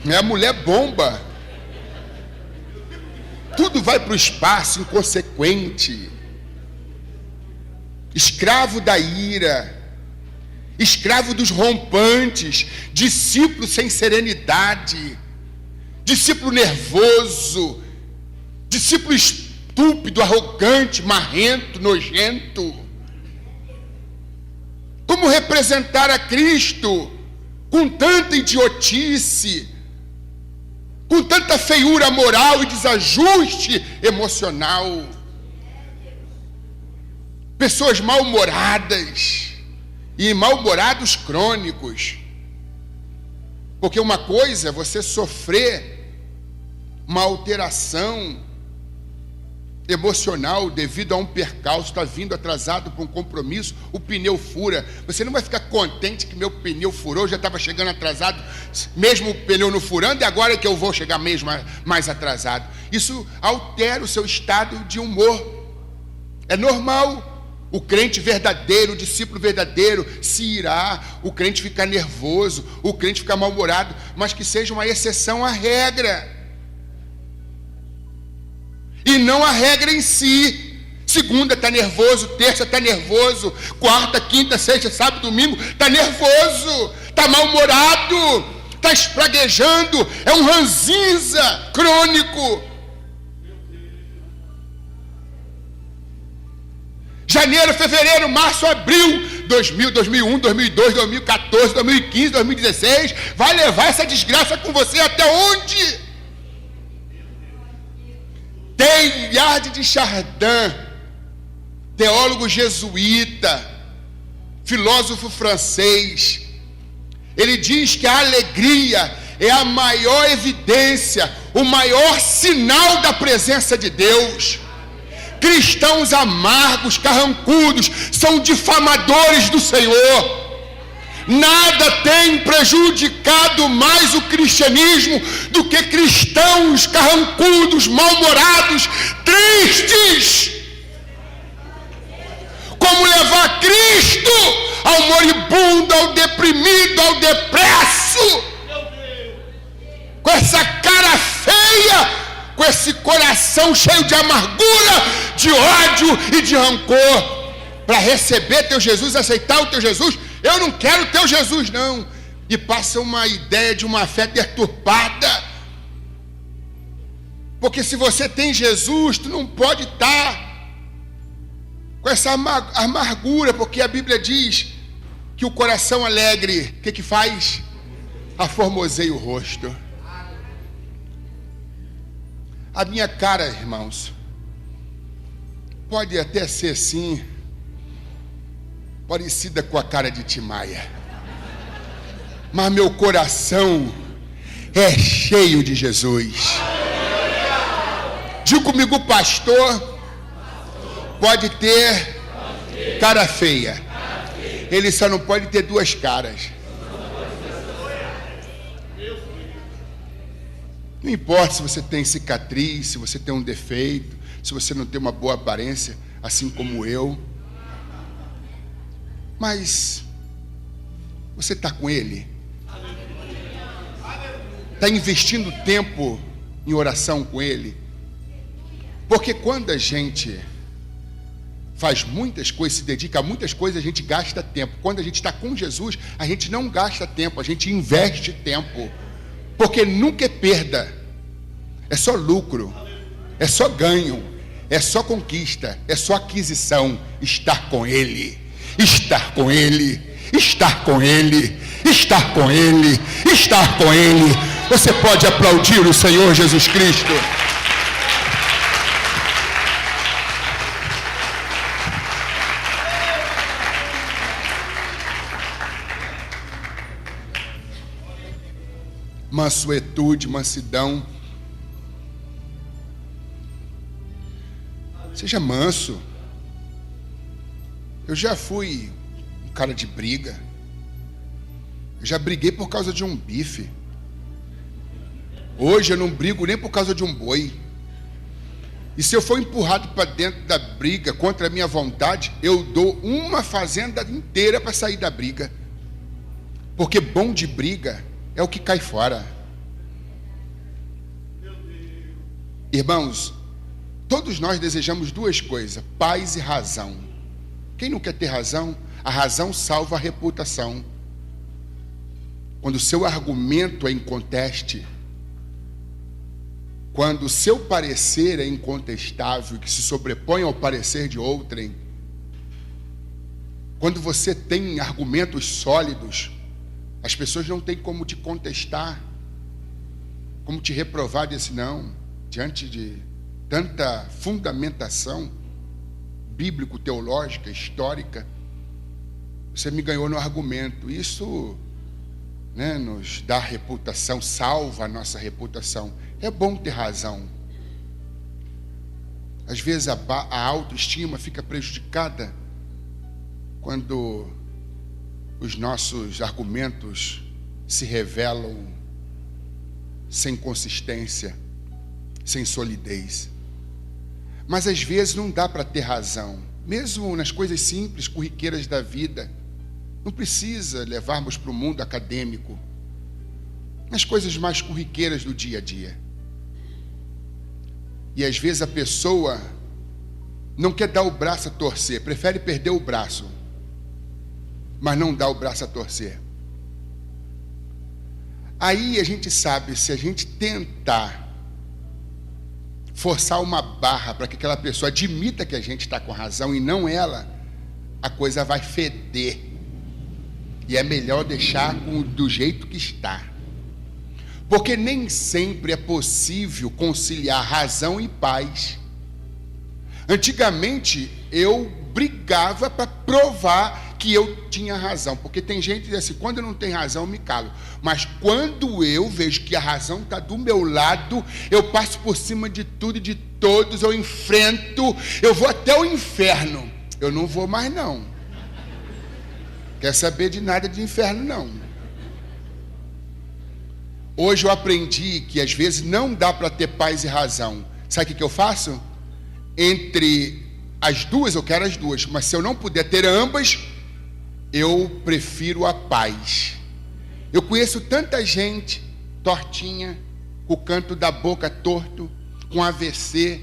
É a mulher bomba. Tudo vai para o espaço, inconsequente. Escravo da ira, escravo dos rompantes, discípulo sem serenidade, discípulo nervoso, discípulo estúpido, arrogante, marrento, nojento. Como representar a Cristo com tanta idiotice, com tanta feiura moral e desajuste emocional? pessoas mal-humoradas e mal-humorados crônicos. Porque uma coisa é você sofrer uma alteração emocional devido a um percalço, está vindo atrasado para um compromisso, o pneu fura. Você não vai ficar contente que meu pneu furou, já estava chegando atrasado, mesmo o pneu não furando, e agora é que eu vou chegar mesmo mais atrasado. Isso altera o seu estado de humor. É normal. O crente verdadeiro, o discípulo verdadeiro se irá, o crente ficar nervoso, o crente ficar mal-humorado, mas que seja uma exceção à regra. E não a regra em si. Segunda está nervoso, terça está nervoso, quarta, quinta, sexta, sábado, domingo, está nervoso, está mal-humorado, está espraguejando, é um ranzinza crônico. Janeiro, fevereiro, março, abril, 2000, 2001, 2002, 2014, 2015, 2016, vai levar essa desgraça com você até onde? Teilhard de Chardin, teólogo jesuíta, filósofo francês, ele diz que a alegria é a maior evidência, o maior sinal da presença de Deus. Cristãos amargos, carrancudos, são difamadores do Senhor. Nada tem prejudicado mais o cristianismo do que cristãos carrancudos, mal-humorados, tristes. Como levar Cristo ao moribundo, ao deprimido, ao depresso, com essa cara feia, com esse coração cheio de amargura, de ódio e de rancor, para receber teu Jesus, aceitar o teu Jesus. Eu não quero o teu Jesus, não. E passa uma ideia de uma fé deturpada. Porque se você tem Jesus, tu não pode estar com essa amargura, porque a Bíblia diz que o coração alegre, o que faz? Aformoseia o rosto. A minha cara, irmãos, pode até ser sim parecida com a cara de Timaia, mas meu coração é cheio de Jesus. Diga comigo, pastor pode ter cara feia, ele só não pode ter duas caras. Não importa se você tem cicatriz, se você tem um defeito, se você não tem uma boa aparência, assim como eu. Mas você está com Ele? Está investindo tempo em oração com Ele? Porque quando a gente faz muitas coisas, se dedica a muitas coisas, a gente gasta tempo. Quando a gente está com Jesus, a gente não gasta tempo, a gente investe tempo. Porque nunca é perda, é só lucro, é só ganho, é só conquista, é só aquisição. Estar com Ele, estar com Ele, estar com Ele, estar com Ele, estar com Ele. Você pode aplaudir o Senhor Jesus Cristo. Mansuetude, mansidão. Seja manso. Eu já fui um cara de briga. Eu já briguei por causa de um bife. Hoje eu não brigo nem por causa de um boi. E se eu for empurrado para dentro da briga contra a minha vontade, eu dou uma fazenda inteira para sair da briga. Porque bom de briga é o que cai fora. Irmãos, todos nós desejamos duas coisas: paz e razão. Quem não quer ter razão? A razão salva a reputação. Quando o seu argumento é inconteste, quando o seu parecer é incontestável, que se sobrepõe ao parecer de outrem, quando você tem argumentos sólidos, as pessoas não têm como te contestar, como te reprovar, dizer não, diante de tanta fundamentação bíblico, teológica, histórica, você me ganhou no argumento. Isso, né, nos dá reputação, salva a nossa reputação. É bom ter razão. Às vezes a autoestima fica prejudicada quando os nossos argumentos se revelam sem consistência, sem solidez. Mas às vezes não dá para ter razão, mesmo nas coisas simples, corriqueiras da vida. Não precisa levarmos para o mundo acadêmico, nas coisas mais corriqueiras do dia a dia. E às vezes a pessoa não quer dar o braço a torcer, prefere perder o braço, mas não dá o braço a torcer. Aí a gente sabe, se a gente tentar forçar uma barra para que aquela pessoa admita que a gente está com razão e não ela, a coisa vai feder. E é melhor deixar do jeito que está. Porque nem sempre é possível conciliar razão e paz. Antigamente eu brigava para provar que eu tinha razão, porque tem gente que diz assim: quando eu não tenho razão eu me calo, mas quando eu vejo que a razão está do meu lado, eu passo por cima de tudo e de todos, eu enfrento, eu vou até o inferno. Eu não vou mais não, quer saber de nada de inferno não. Hoje eu aprendi que às vezes não dá para ter paz e razão. Sabe o que eu faço? Entre as duas, eu quero as duas, mas se eu não puder ter ambas, eu prefiro a paz. Eu conheço tanta gente tortinha, com o canto da boca torto, com AVC,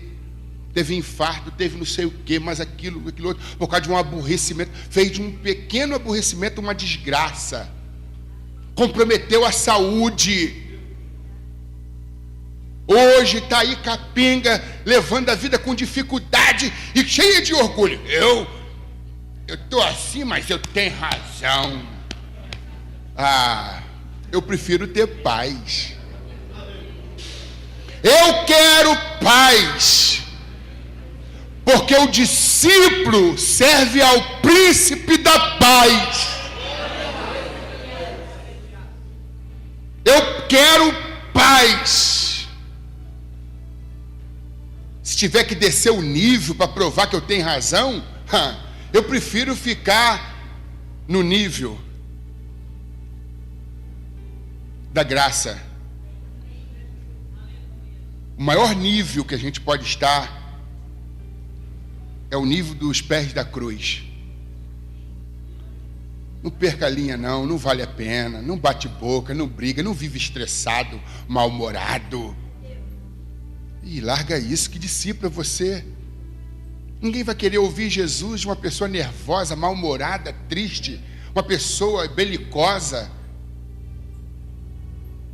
teve infarto, teve não sei o que, mas aquilo outro, por causa de um aborrecimento, fez de um pequeno aborrecimento uma desgraça, comprometeu a saúde. Hoje está aí capenga, levando a vida com dificuldade e cheia de orgulho. Eu estou assim, mas eu tenho razão. Eu prefiro ter paz. Eu quero paz, porque o discípulo serve ao príncipe da paz. Eu quero paz. Se tiver que descer o nível para provar que eu tenho razão, eu prefiro ficar no nível da graça. O maior nível que a gente pode estar é o nível dos pés da cruz. Não perca a linha não, não vale a pena, não bate boca, não briga, não vive estressado, mal-humorado. E larga isso, que discípulo é você? Ninguém vai querer ouvir Jesus de uma pessoa nervosa, mal-humorada, triste, uma pessoa belicosa,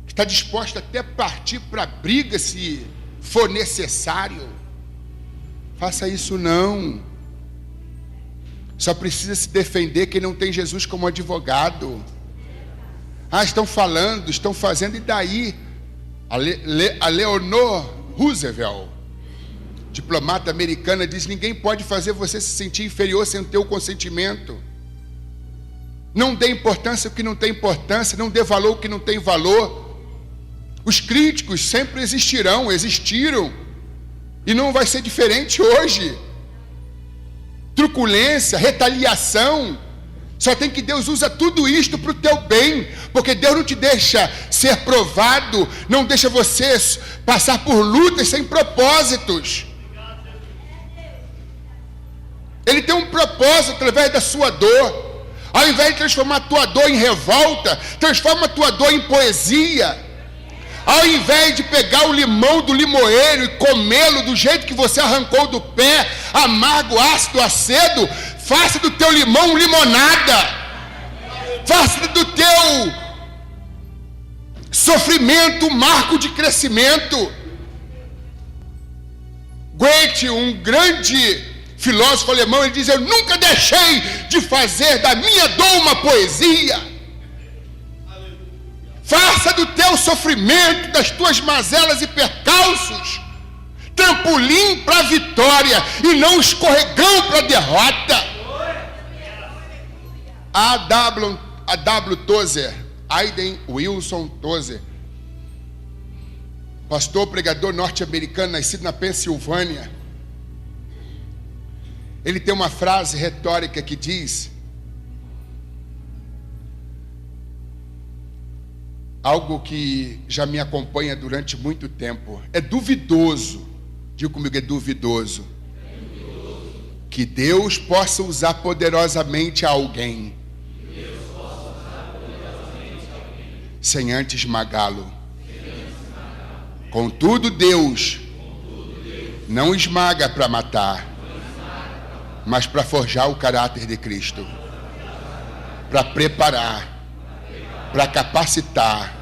que está disposta até a partir para a briga se for necessário. Faça isso não. Só precisa se defender quem não tem Jesus como advogado. Estão falando, estão fazendo, e daí? A Leonor Roosevelt, diplomata americana, diz: ninguém pode fazer você se sentir inferior sem ter o consentimento. Não dê importância ao que não tem importância, não dê valor ao que não tem valor. Os críticos sempre existiram, e não vai ser diferente hoje. Truculência, retaliação, só tem que Deus usa tudo isto para o teu bem, porque Deus não te deixa ser provado, não deixa você passar por lutas sem propósitos. Ele tem um propósito através da sua dor. Ao invés de transformar a tua dor em revolta, transforma a tua dor em poesia. Ao invés de pegar o limão do limoeiro e comê-lo do jeito que você arrancou do pé, amargo, ácido, azedo, faça do teu limão limonada. Faça do teu sofrimento um marco de crescimento. Goethe, um grande filósofo alemão, ele diz: eu nunca deixei de fazer da minha dor uma poesia. Faça do teu sofrimento, das tuas mazelas e percalços, trampolim para a vitória e não um escorregão para a derrota. A W. Tozer, Aiden Wilson Tozer, pastor pregador norte-americano, nascido na Pensilvânia, ele tem uma frase retórica que diz algo que já me acompanha durante muito tempo. É duvidoso, diga comigo, é duvidoso, que Deus possa usar poderosamente alguém sem antes esmagá-lo. Contudo, Deus não esmaga para matar, mas para forjar o caráter de Cristo, para preparar, para capacitar,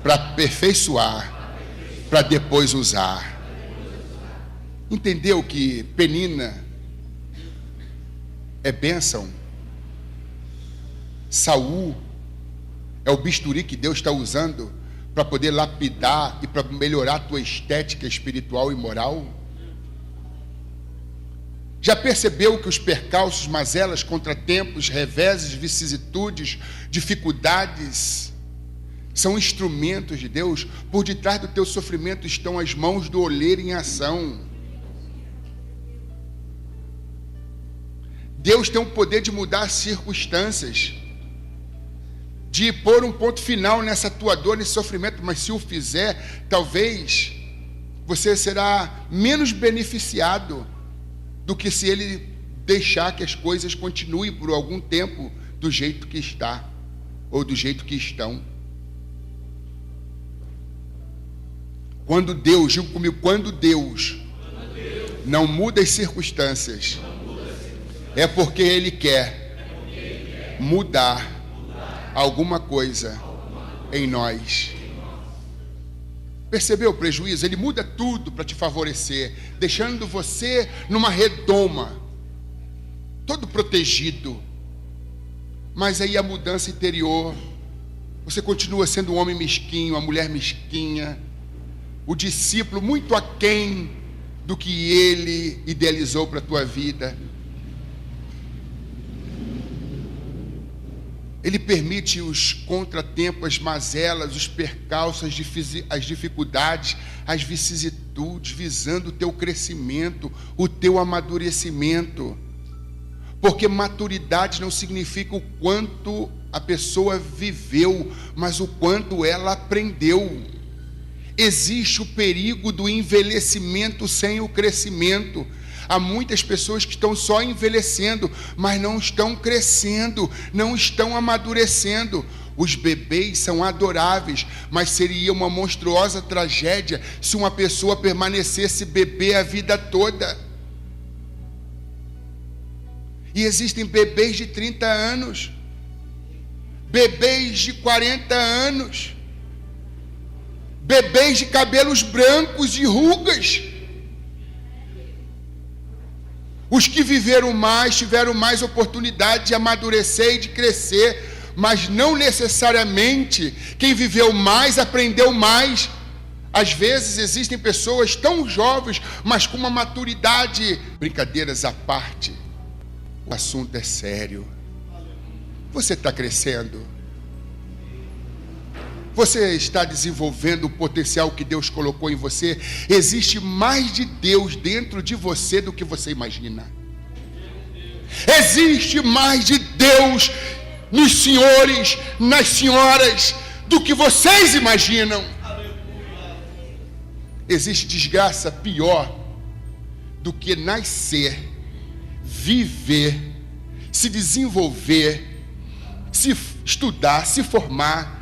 para aperfeiçoar, para depois usar. Entendeu que Penina é bênção? Saul é o bisturi que Deus está usando para poder lapidar e para melhorar a tua estética espiritual e moral? Já percebeu que os percalços, mazelas, contratempos, reveses, vicissitudes, dificuldades são instrumentos de Deus? Por detrás do teu sofrimento estão as mãos do olheiro em ação. Deus tem o poder de mudar as circunstâncias, de pôr um ponto final nessa tua dor, nesse sofrimento, mas se o fizer, talvez você será menos beneficiado do que se ele deixar que as coisas continuem por algum tempo do jeito que está, ou do jeito que estão. Quando Deus, diga comigo, quando Deus não muda as circunstâncias, é porque Ele quer mudar alguma coisa em nós. Percebeu o prejuízo? Ele muda tudo para te favorecer, deixando você numa redoma, todo protegido. Mas aí a mudança interior, você continua sendo um homem mesquinho, uma mulher mesquinha, o discípulo muito aquém do que ele idealizou para a tua vida. Ele permite os contratempos, as mazelas, os percalços, as dificuldades, as vicissitudes, visando o teu crescimento, o teu amadurecimento. Porque maturidade não significa o quanto a pessoa viveu, mas o quanto ela aprendeu. Existe o perigo do envelhecimento sem o crescimento. Há muitas pessoas que estão só envelhecendo, mas não estão crescendo, não estão amadurecendo. Os bebês são adoráveis, mas seria uma monstruosa tragédia se uma pessoa permanecesse bebê a vida toda. E existem bebês de 30 anos, bebês de 40 anos, bebês de cabelos brancos e rugas. Os que viveram mais, tiveram mais oportunidade de amadurecer e de crescer, mas não necessariamente quem viveu mais aprendeu mais. Às vezes existem pessoas tão jovens, mas com uma maturidade. Brincadeiras à parte, o assunto é sério. Você está crescendo? Você está desenvolvendo o potencial que Deus colocou em você? Existe mais de Deus dentro de você do que você imagina. Existe mais de Deus nos senhores, nas senhoras, do que vocês imaginam. Existe desgraça pior do que nascer, viver, se desenvolver, se estudar, se formar,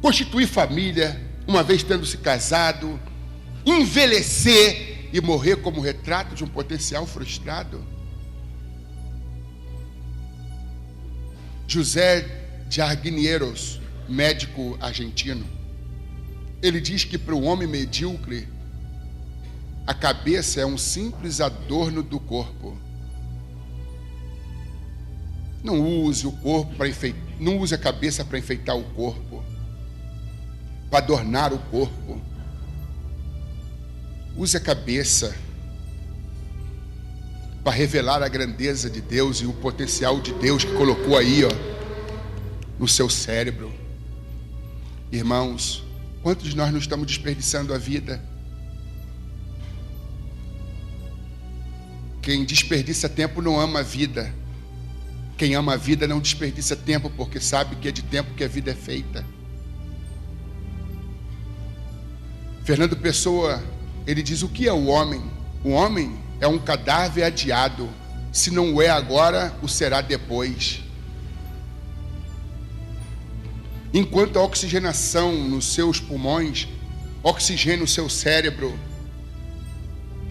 constituir família, uma vez tendo se casado, envelhecer e morrer como retrato de um potencial frustrado. José de Arguinheiros, médico argentino, ele diz que para o homem medíocre, a cabeça é um simples adorno do corpo. Não use o corpo para enfeitar, não use a cabeça para enfeitar o corpo, para adornar o corpo. Use a cabeça para revelar a grandeza de Deus e o potencial de Deus que colocou aí, ó, no seu cérebro. Irmãos, quantos de nós não estamos desperdiçando a vida? Quem desperdiça tempo não ama a vida. Quem ama a vida não desperdiça tempo, porque sabe que é de tempo que a vida é feita. Fernando Pessoa, ele diz: o que é o homem? O homem é um cadáver adiado. Se não o é agora, o será depois. Enquanto a oxigenação nos seus pulmões oxigena o seu cérebro,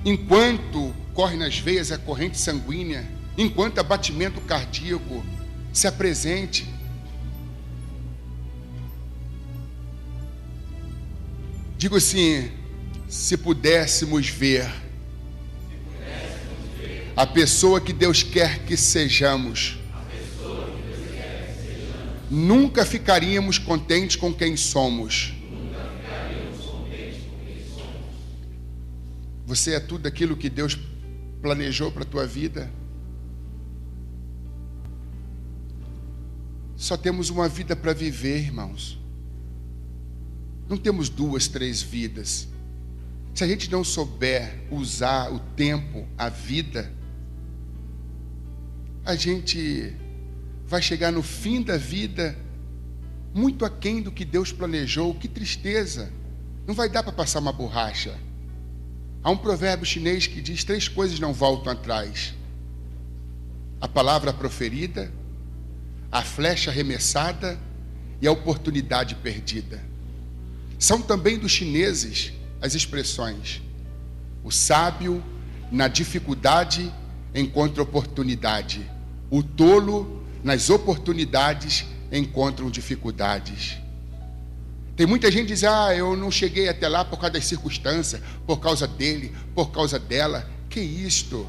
enquanto corre nas veias a corrente sanguínea, enquanto o batimento cardíaco se apresente, digo assim, se pudéssemos ver a pessoa que Deus quer que sejamos, nunca ficaríamos contentes com quem somos. Você é tudo aquilo que Deus planejou para a tua vida. Só temos uma vida para viver, irmãos. Não temos 2, 3 vidas. Se a gente não souber usar o tempo, a vida, a gente vai chegar no fim da vida muito aquém do que Deus planejou. Que tristeza. Não vai dar para passar uma borracha. Há um provérbio chinês que diz: 3 coisas não voltam atrás: a palavra proferida, a flecha arremessada e a oportunidade perdida. São também dos chineses as expressões: o sábio na dificuldade encontra oportunidade, o tolo nas oportunidades encontram dificuldades. Tem muita gente que diz: eu não cheguei até lá por causa das circunstâncias, por causa dele, por causa dela. Que isto?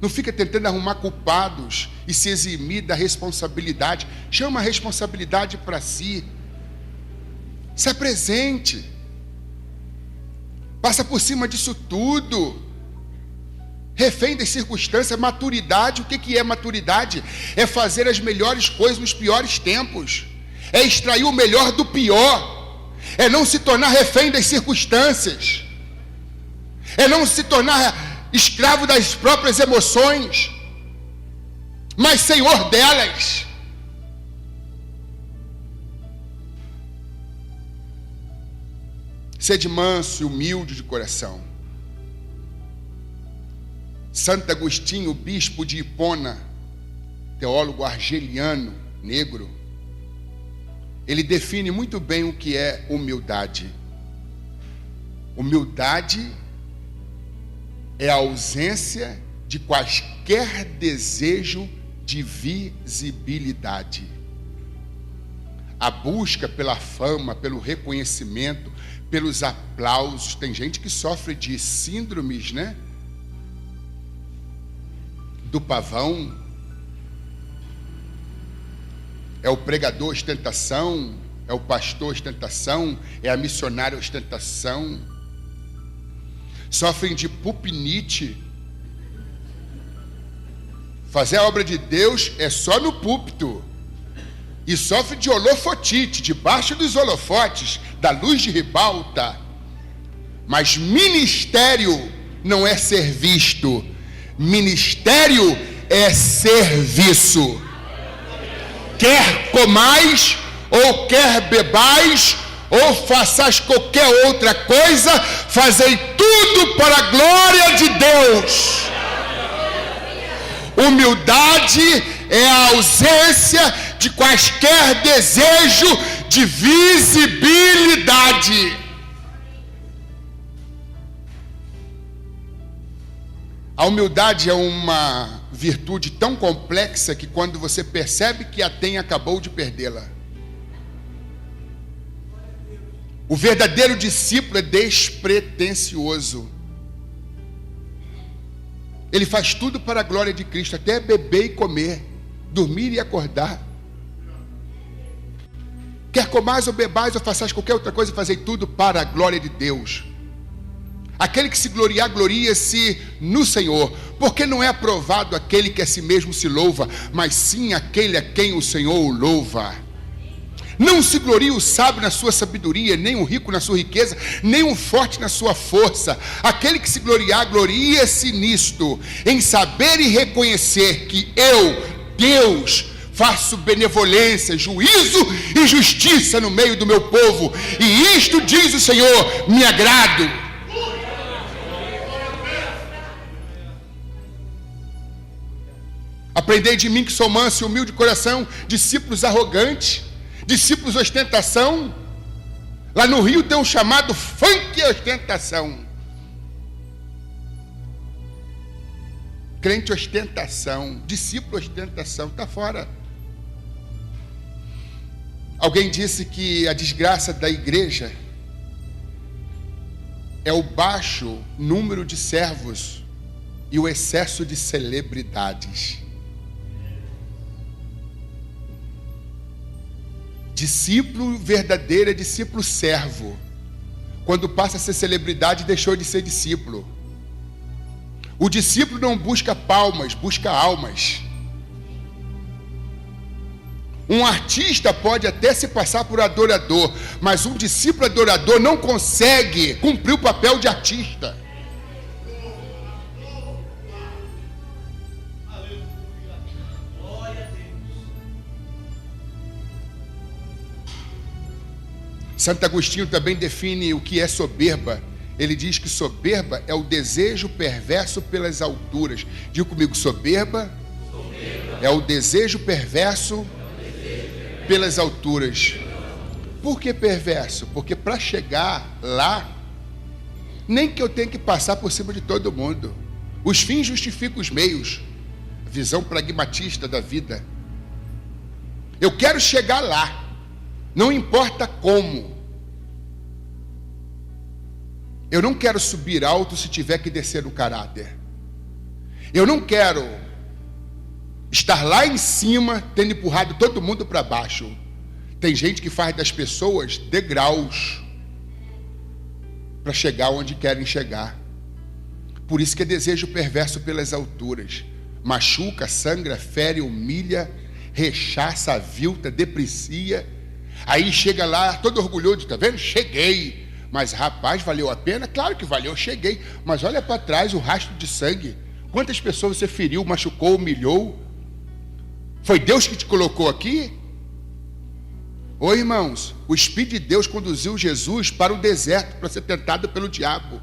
Não fica tentando arrumar culpados e se eximir da responsabilidade. Chama a responsabilidade para si. Se apresente. Passa por cima disso tudo. Refém das circunstâncias. Maturidade, o que é maturidade? É fazer as melhores coisas nos piores tempos. É extrair o melhor do pior. É não se tornar refém das circunstâncias. É não se tornar escravo das próprias emoções, mas senhor delas. Sede manso e humilde de coração. Santo Agostinho, bispo de Hipona, teólogo argeliano, negro, ele define muito bem o que é humildade. Humildade é a ausência de quaisquer desejo de visibilidade. A busca pela fama, pelo reconhecimento, pelos aplausos. Tem gente que sofre de síndromes, né? Do pavão. É o pregador ostentação, é o pastor ostentação, é a missionária ostentação. Sofrem de pupinite. Fazer a obra de Deus é só no púlpito. E sofre de holofotite, debaixo dos holofotes, da luz de ribalta. Mas ministério não é ser visto. Ministério é serviço. Quer comais, ou quer bebais, ou façais qualquer outra coisa, fazei tudo para a glória de Deus. Humildade é a ausência de quaisquer desejo de visibilidade. A humildade é uma virtude tão complexa que quando você percebe que a tem, acabou de perdê-la. O verdadeiro discípulo é despretensioso. Ele faz tudo para a glória de Cristo, até beber e comer, dormir e acordar. Quer comais ou bebais ou façais qualquer outra coisa, fazei tudo para a glória de Deus. Aquele que se gloriar, gloria-se no Senhor, porque não é aprovado aquele que a si mesmo se louva, mas sim aquele a quem o Senhor o louva. Não se glorie o sábio na sua sabedoria, nem o rico na sua riqueza, nem o forte na sua força. Aquele que se gloriar, gloria-se nisto, em saber e reconhecer que eu, Deus, faço benevolência, juízo e justiça no meio do meu povo, e isto, diz o Senhor, me agrado. Aprendei de mim que sou manso e humilde de coração, discípulos arrogantes, discípulos ostentação. Lá no Rio tem um chamado funk ostentação. Crente ostentação, discípulo ostentação, está fora. Alguém disse que a desgraça da igreja é o baixo número de servos e o excesso de celebridades. Discípulo verdadeiro é discípulo servo. Quando passa a ser celebridade, deixou de ser discípulo. O discípulo não busca palmas, busca almas. Um artista pode até se passar por adorador, mas um discípulo adorador não consegue cumprir o papel de artista. Santo Agostinho também define o que é soberba. Ele diz que soberba é o desejo perverso pelas alturas. Diga comigo, soberba é o desejo perverso pelas alturas. Por que perverso? Porque para chegar lá, nem que eu tenha que passar por cima de todo mundo. Os fins justificam os meios. Visão pragmatista da vida. Eu quero chegar lá, não importa como. Eu não quero subir alto se tiver que descer no caráter. Eu não quero estar lá em cima tendo empurrado todo mundo para baixo. Tem gente que faz das pessoas degraus para chegar onde querem chegar. Por isso que é desejo perverso pelas alturas. Machuca, sangra, fere, humilha, rechaça, avilta, deprecia. Aí chega lá todo orgulhoso, tá vendo? Cheguei. Mas rapaz, valeu a pena? Claro que valeu, eu cheguei. Mas olha para trás o rastro de sangue. Quantas pessoas você feriu, machucou, humilhou? Foi Deus que te colocou aqui? Ô irmãos, o Espírito de Deus conduziu Jesus para o deserto, para ser tentado pelo diabo.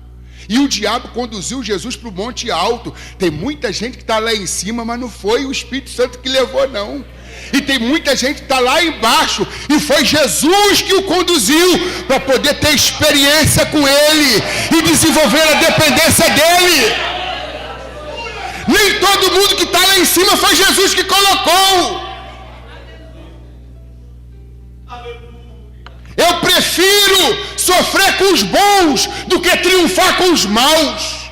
E o diabo conduziu Jesus para o monte alto. Tem muita gente que está lá em cima, mas não foi o Espírito Santo que levou, não. E tem muita gente que está lá embaixo, e foi Jesus que o conduziu para poder ter experiência com Ele e desenvolver a dependência dEle. Nem todo mundo que está lá em cima foi Jesus que colocou. Eu prefiro sofrer com os bons do que triunfar com os maus.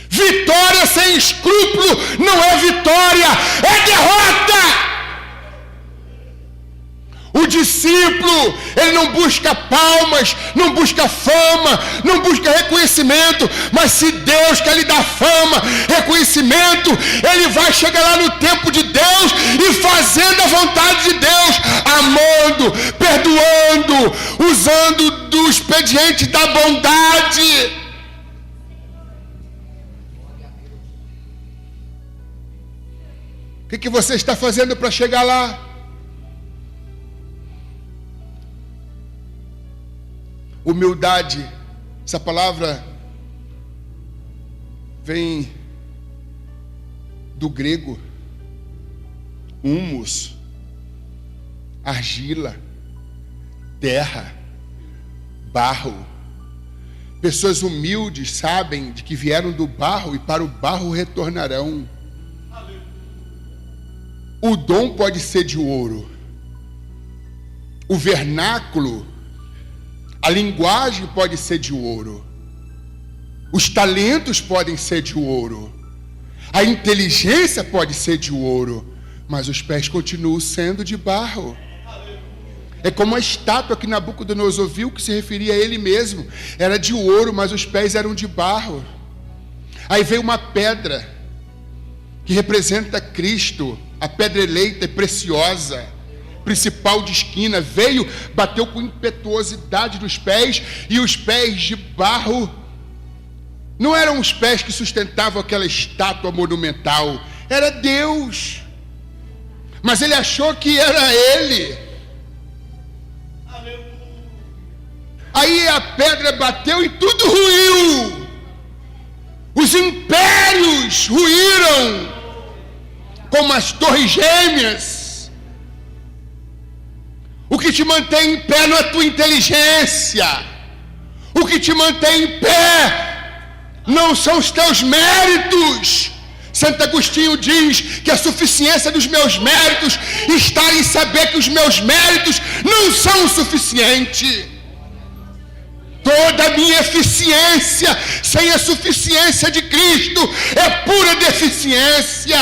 Vitória sem escrúpulo não é vitória, é derrota. O discípulo, ele não busca palmas, não busca fama, não busca reconhecimento, mas se Deus quer lhe dar fama, reconhecimento, ele vai chegar lá no tempo de Deus e fazendo a vontade de Deus, amando, perdoando, usando do expediente da bondade. O que você está fazendo para chegar lá? Humildade, essa palavra vem do grego, humus, argila, terra, barro. Pessoas humildes sabem de que vieram do barro e para o barro retornarão. O dom pode ser de ouro, o vernáculo, a linguagem pode ser de ouro, os talentos podem ser de ouro, a inteligência pode ser de ouro, mas os pés continuam sendo de barro. É como a estátua que Nabucodonosor viu, que se referia a ele mesmo. Era de ouro, mas os pés eram de barro. Aí veio uma pedra, que representa Cristo, a pedra eleita e preciosa, principal de esquina, veio, bateu com impetuosidade nos pés, e os pés de barro, não eram os pés que sustentavam aquela estátua monumental, era Deus, mas ele achou que era ele. Aí a pedra bateu e tudo ruiu, os impérios ruíram, como as torres gêmeas. O que te mantém em pé não é a tua inteligência, o que te mantém em pé não são os teus méritos. Santo Agostinho diz que a suficiência dos meus méritos está em saber que os meus méritos não são o suficiente. Toda a minha eficiência sem a suficiência de Cristo é pura deficiência.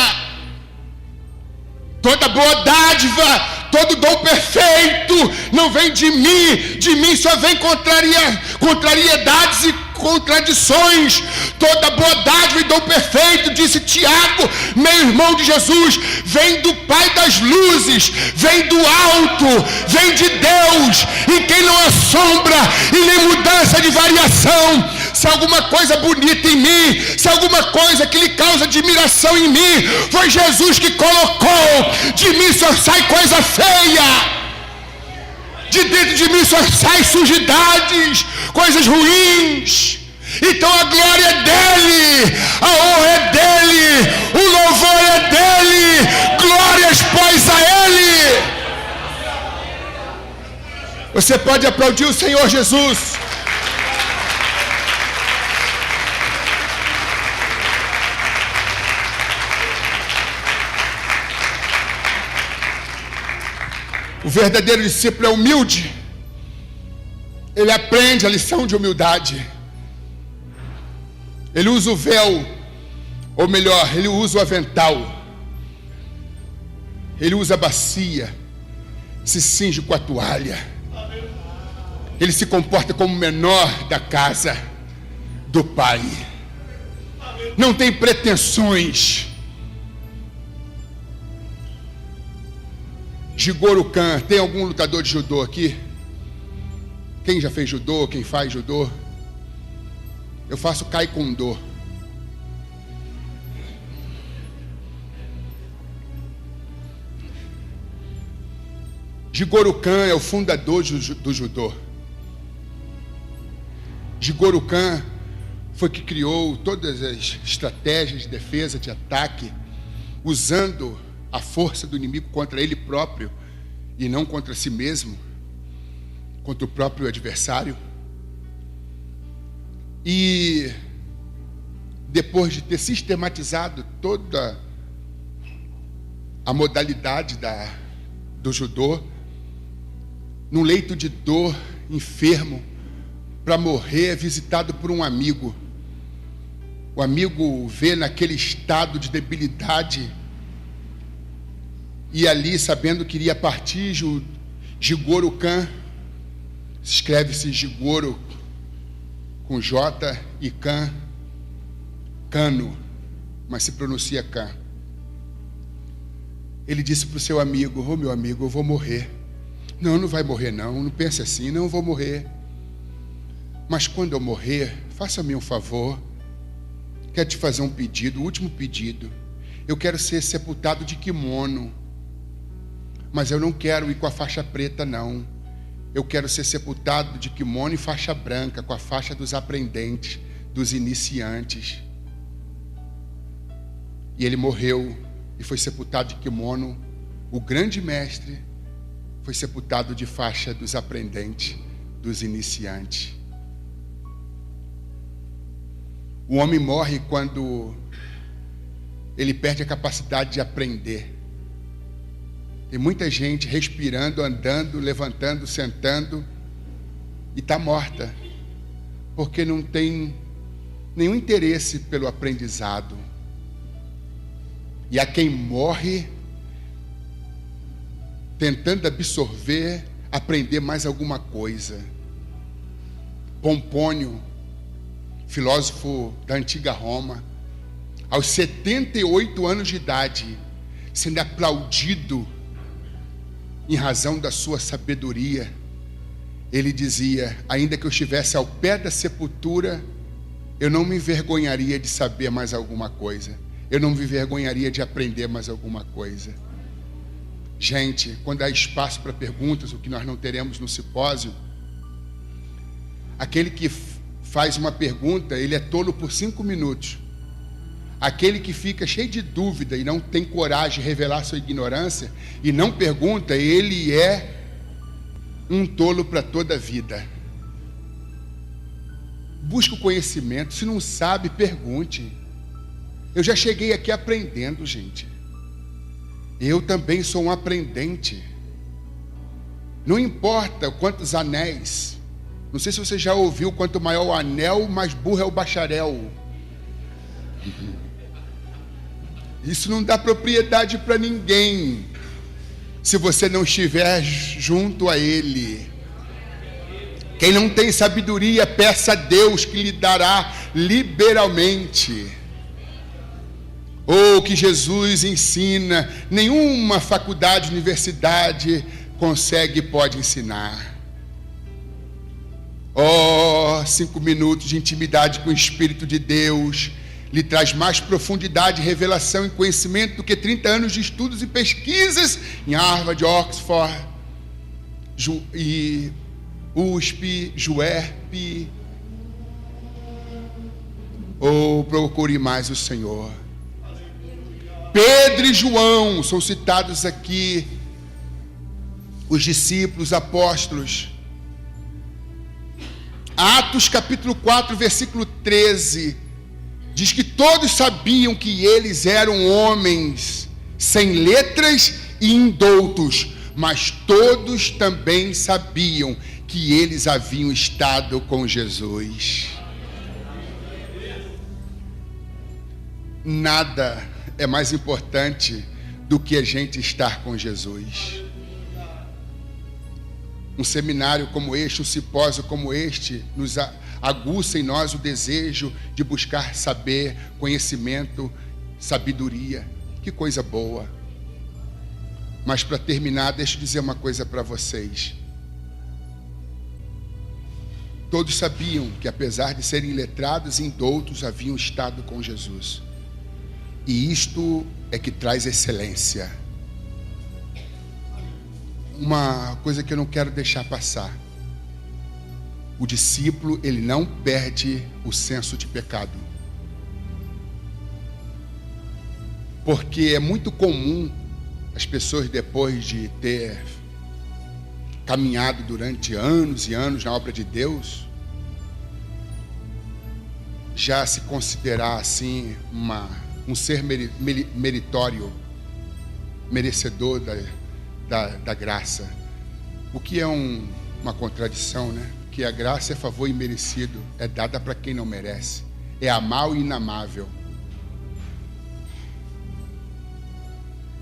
Toda boa dádiva, todo dom perfeito não vem de mim só vem contrariedades e contradições. Toda boa dádiva e dom perfeito, disse Tiago, meu irmão de Jesus, vem do Pai das luzes, vem do alto, vem de Deus, em quem não há sombra e nem mudança de variação. Se alguma coisa bonita em mim, se alguma coisa que lhe causa admiração em mim, foi Jesus que colocou. De mim só sai coisa feia, de dentro de mim só sai sujidades, coisas ruins. Então a glória é dele, a honra é dele, o louvor é dele, glórias pois a ele. Você pode aplaudir o Senhor Jesus. O verdadeiro discípulo é humilde. Ele aprende a lição de humildade. Ele usa o véu, ou melhor, ele usa o avental. Ele usa a bacia, se cinge com a toalha. Ele se comporta como o menor da casa do Pai. Não tem pretensões. Jigoro Khan, tem algum lutador de judô aqui? Quem já fez judô? Quem faz judô? Eu faço Taekwondo. Jigoro Khan é o fundador do judô. Jigoro Khan foi que criou todas as estratégias de defesa, de ataque, usando a força do inimigo contra ele próprio e não contra si mesmo, contra o próprio adversário. E depois de ter sistematizado toda a modalidade do judô, num leito de dor, enfermo, para morrer, é visitado por um amigo. O amigo vê naquele estado de debilidade, e ali, sabendo que iria partir, Jigoro Khan, escreve-se Jigoro com J e Khan, Cano, mas se pronuncia Khan. Ele disse para o seu amigo: ô meu amigo, eu vou morrer. Não, não vai morrer não pense assim, não vou morrer. Mas quando eu morrer, faça-me um favor, quero te fazer um pedido, o último pedido. Eu quero ser sepultado de kimono, mas eu não quero ir com a faixa preta não. Eu quero ser sepultado de kimono e faixa branca, com a faixa dos aprendentes, dos iniciantes. E ele morreu e foi sepultado de kimono. O grande mestre foi sepultado de faixa dos aprendentes, dos iniciantes. O homem morre quando ele perde a capacidade de aprender. Tem muita gente respirando, andando, levantando, sentando, e está morta, porque não tem nenhum interesse pelo aprendizado. E a quem morre tentando absorver aprender mais alguma coisa. Pompônio, filósofo da antiga Roma, aos 78 anos de idade, sendo aplaudido em razão da sua sabedoria, ele dizia: ainda que eu estivesse ao pé da sepultura, eu não me envergonharia de saber mais alguma coisa, eu não me envergonharia de aprender mais alguma coisa. Gente, quando há espaço para perguntas, o que nós não teremos no simpósio, aquele que faz uma pergunta, ele é tolo por 5 minutos. Aquele que fica cheio de dúvida e não tem coragem de revelar sua ignorância e não pergunta, ele é um tolo para toda a vida. Busque o conhecimento. Se não sabe, pergunte. Eu já cheguei aqui aprendendo, gente. Eu também sou um aprendente. Não importa quantos anéis. Não sei se você já ouviu, quanto maior o anel, mais burro é o bacharel. Isso não dá propriedade para ninguém, se você não estiver junto a Ele. Quem não tem sabedoria, peça a Deus que lhe dará liberalmente. Ou que Jesus ensina, nenhuma faculdade, universidade consegue e pode ensinar. 5 minutos de intimidade com o Espírito de Deus lhe traz mais profundidade, revelação e conhecimento do que 30 anos de estudos e pesquisas em Harvard, Oxford, e USP, JUERP. Ou procure mais o Senhor. Pedro e João são citados aqui, os discípulos, apóstolos. Atos capítulo 4, versículo 13, diz que todos sabiam que eles eram homens sem letras e indoutos, mas todos também sabiam que eles haviam estado com Jesus. Nada é mais importante do que a gente estar com Jesus. Um seminário como este, um simpósio como este, nos aguça em nós o desejo de buscar saber, conhecimento, sabedoria. Que coisa boa. Mas para terminar, deixa eu dizer uma coisa para vocês. Todos sabiam que, apesar de serem letrados e indoutos, haviam estado com Jesus. E isto é que traz excelência. Uma coisa que eu não quero deixar passar: o discípulo, ele não perde o senso de pecado. Porque é muito comum as pessoas, depois de ter caminhado durante anos e anos na obra de Deus, já se considerar assim um ser meritório, merecedor da graça. O que é uma contradição, né? Que a graça é favor imerecido, é dada para quem não merece, é amar o inamável,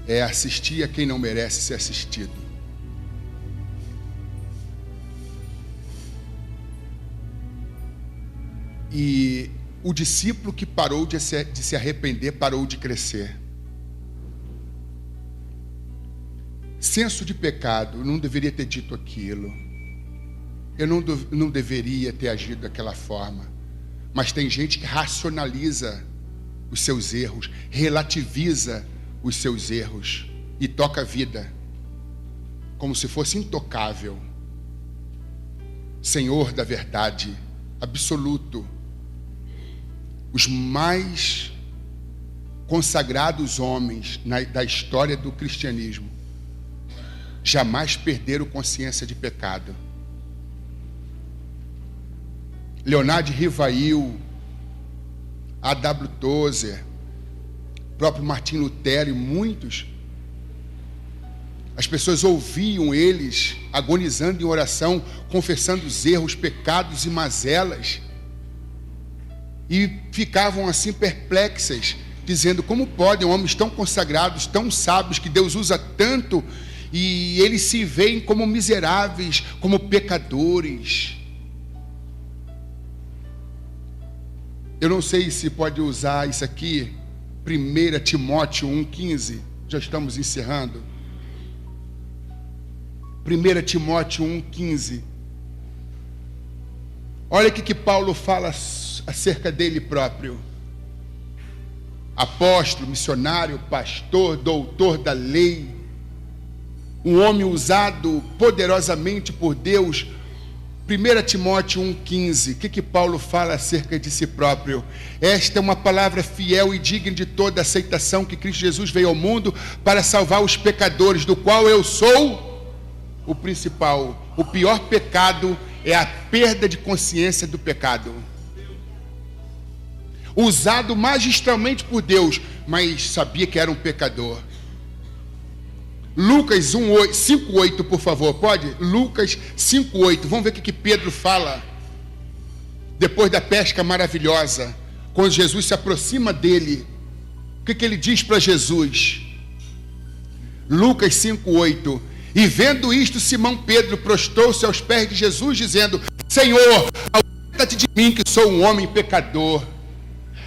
é assistir a quem não merece ser assistido. E o discípulo que parou de se arrepender, parou de crescer. Senso de pecado: eu não deveria ter dito aquilo, eu não deveria ter agido daquela forma. Mas tem gente que racionaliza os seus erros, relativiza os seus erros e toca a vida como se fosse intocável. Senhor da verdade absoluto, os mais consagrados homens da história do cristianismo jamais perderam consciência de pecado. Leonardo Rivail, A.W. Tozer, próprio Martim Lutero e muitos, as pessoas ouviam eles agonizando em oração, confessando os erros, pecados e mazelas, e ficavam assim perplexas, dizendo: como podem homens tão consagrados, tão sábios, que Deus usa tanto, e eles se veem como miseráveis, como pecadores. Eu não sei se pode usar isso aqui, 1 Timóteo 1,15, já estamos encerrando. 1 Timóteo 1,15. Olha o que Paulo fala acerca dele próprio. Apóstolo, missionário, pastor, doutor da lei, um homem usado poderosamente por Deus. 1 Timóteo 1,15, o que Paulo fala acerca de si próprio? Esta é uma palavra fiel e digna de toda aceitação, que Cristo Jesus veio ao mundo para salvar os pecadores, do qual eu sou o principal. O pior pecado é a perda de consciência do pecado. Usado magistralmente por Deus, mas sabia que era um pecador. Lucas 5,8, por favor, pode? Lucas 5,8, vamos ver o que Pedro fala. Depois da pesca maravilhosa, quando Jesus se aproxima dele, o que ele diz para Jesus? Lucas 5,8. E vendo isto, Simão Pedro prostrou-se aos pés de Jesus, dizendo: Senhor, aparta-te de mim, que sou um homem pecador.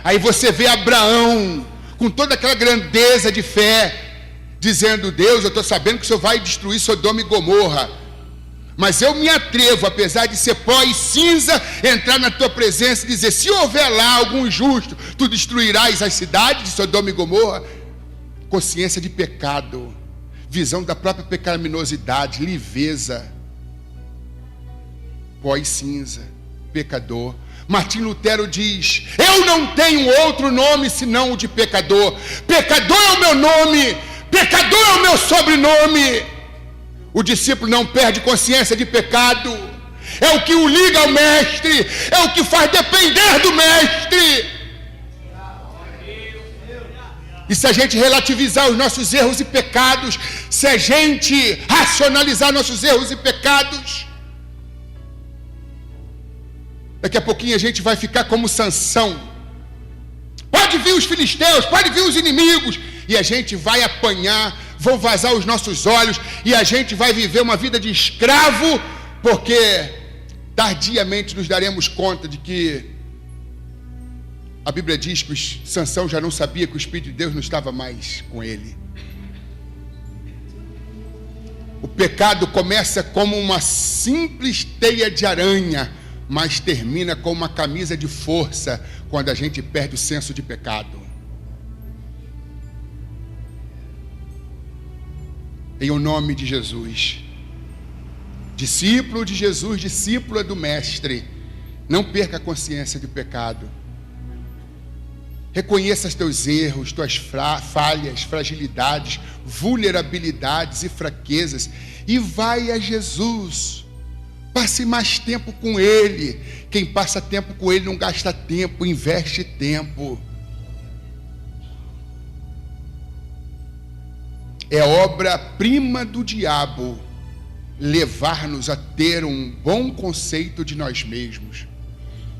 Aí você vê Abraão, com toda aquela grandeza de fé, dizendo: Deus, eu estou sabendo que o Senhor vai destruir Sodoma e Gomorra, mas eu me atrevo, apesar de ser pó e cinza, entrar na tua presença e dizer: se houver lá algum justo, tu destruirás as cidades de Sodoma e Gomorra. Consciência de pecado, visão da própria pecaminosidade, liveza, pó e cinza, pecador. Martim Lutero diz: eu não tenho outro nome senão o de pecador. Pecador é o meu nome, pecador é o meu sobrenome. O discípulo não perde consciência de pecado, é o que o liga ao mestre, é o que faz depender do mestre. E se a gente relativizar os nossos erros e pecados, se a gente racionalizar nossos erros e pecados, daqui a pouquinho a gente vai ficar como Sansão. Pode vir os filisteus, pode vir os inimigos, e a gente vai apanhar, vão vazar os nossos olhos, e a gente vai viver uma vida de escravo, porque tardiamente nos daremos conta de que a Bíblia diz que Sansão já não sabia que o Espírito de Deus não estava mais com ele. O pecado começa como uma simples teia de aranha, mas termina com uma camisa de força quando a gente perde o senso de pecado. Em o nome de Jesus, discípulo de Jesus, discípula do Mestre, não perca a consciência do pecado. Reconheça os teus erros, tuas falhas, fragilidades, vulnerabilidades e fraquezas, e vai a Jesus. Passe mais tempo com Ele. Quem passa tempo com Ele não gasta tempo, investe tempo. É obra-prima do diabo levar-nos a ter um bom conceito de nós mesmos.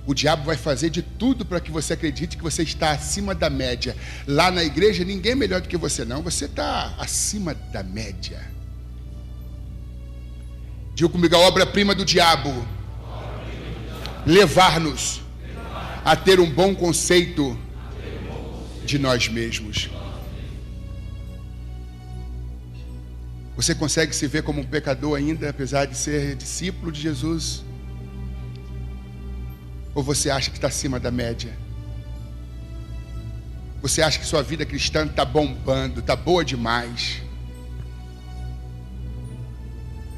O diabo vai fazer de tudo para que você acredite que você está acima da média. Lá na igreja ninguém é melhor do que você, não. Você está acima da média. Diga comigo: a obra-prima do diabo levar-nos a ter um bom conceito de nós mesmos. Você consegue se ver como um pecador ainda, apesar de ser discípulo de Jesus? Ou você acha que está acima da média? Você acha que sua vida cristã está bombando, está boa demais?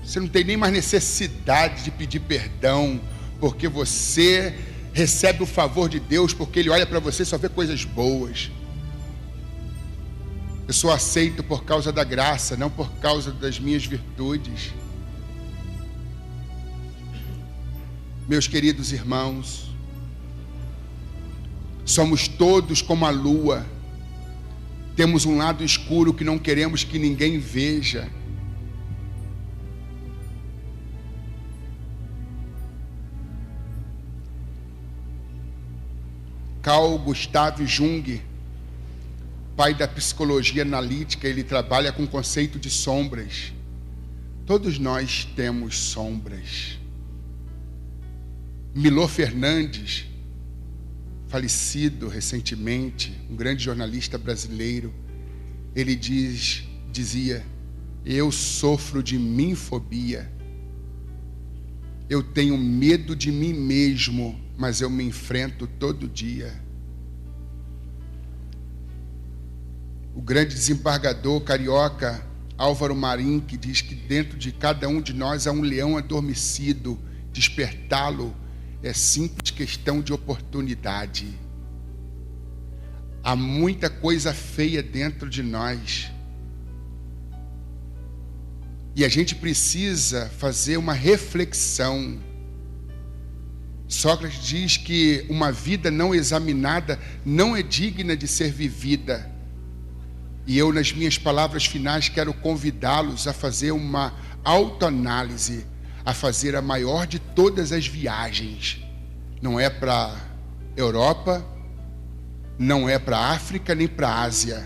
Você não tem nem mais necessidade de pedir perdão, porque você recebe o favor de Deus, porque Ele olha para você e só vê coisas boas. Eu sou aceito por causa da graça, não por causa das minhas virtudes. Meus queridos irmãos, somos todos como a lua. Temos um lado escuro que não queremos que ninguém veja. Carl Gustav Jung, pai da psicologia analítica, ele trabalha com o conceito de sombras. Todos nós temos sombras. Milor Fernandes, falecido recentemente, um grande jornalista brasileiro, ele dizia: eu sofro de minfobia. Eu tenho medo de mim mesmo, mas eu me enfrento todo dia. O grande desembargador carioca Álvaro Marim, que diz que dentro de cada um de nós há um leão adormecido, despertá-lo é simples questão de oportunidade. Há muita coisa feia dentro de nós. E a gente precisa fazer uma reflexão. Sócrates diz que uma vida não examinada não é digna de ser vivida. E eu, nas minhas palavras finais, quero convidá-los a fazer uma autoanálise, a fazer a maior de todas as viagens. Não é para Europa, não é para África, nem para Ásia.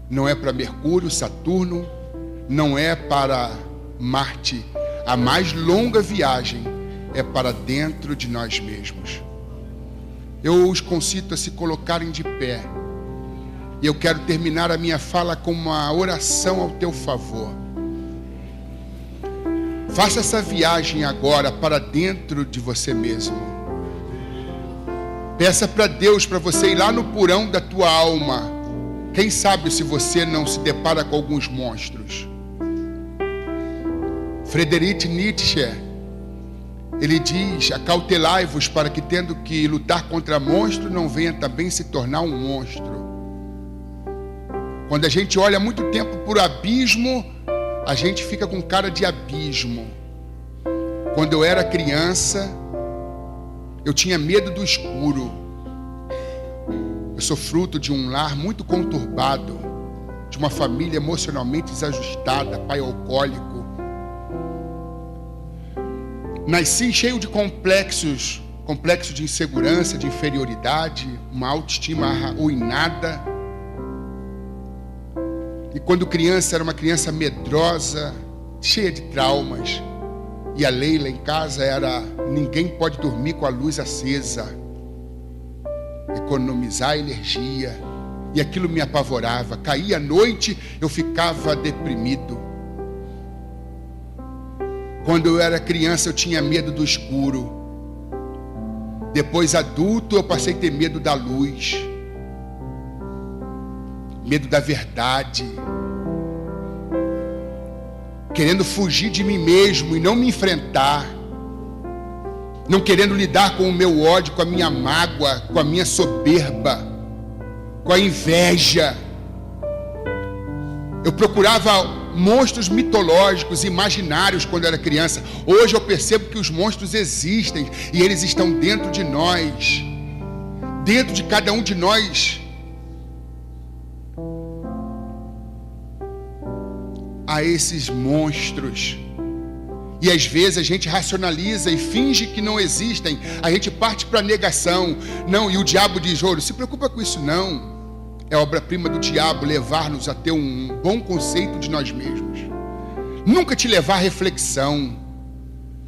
Não é para Mercúrio, Saturno, não é para Marte. A mais longa viagem é para dentro de nós mesmos. Eu os concito a se colocarem de pé. E eu quero terminar a minha fala com uma oração ao teu favor. Faça essa viagem agora para dentro de você mesmo. Peça para Deus para você ir lá no porão da tua alma. Quem sabe se você não se depara com alguns monstros. Friedrich Nietzsche, ele diz: acautelai-vos para que, tendo que lutar contra monstro, não venha também se tornar um monstro. Quando a gente olha muito tempo por abismo, a gente fica com cara de abismo. Quando eu era criança, eu tinha medo do escuro. Eu sou fruto de um lar muito conturbado, de uma família emocionalmente desajustada, pai alcoólico. Nasci cheio de complexo de insegurança, de inferioridade, uma autoestima arruinada. E quando criança, era uma criança medrosa, cheia de traumas. E a lei lá em casa era: ninguém pode dormir com a luz acesa. Economizar energia. E aquilo me apavorava. Caía à noite, eu ficava deprimido. Quando eu era criança, eu tinha medo do escuro. Depois, adulto, eu passei a ter medo da luz. Medo da verdade. Querendo fugir de mim mesmo e não me enfrentar. Não querendo lidar com o meu ódio, com a minha mágoa, com a minha soberba, com a inveja. Eu procurava monstros mitológicos, imaginários quando eu era criança. Hoje eu percebo que os monstros existem e eles estão dentro de nós. Dentro de cada um de nós. A esses monstros. E às vezes a gente racionaliza e finge que não existem. A gente parte para a negação. Não, e o diabo diz: olha, se preocupa com isso não. É obra-prima do diabo levar-nos a ter um bom conceito de nós mesmos. Nunca te levar à reflexão.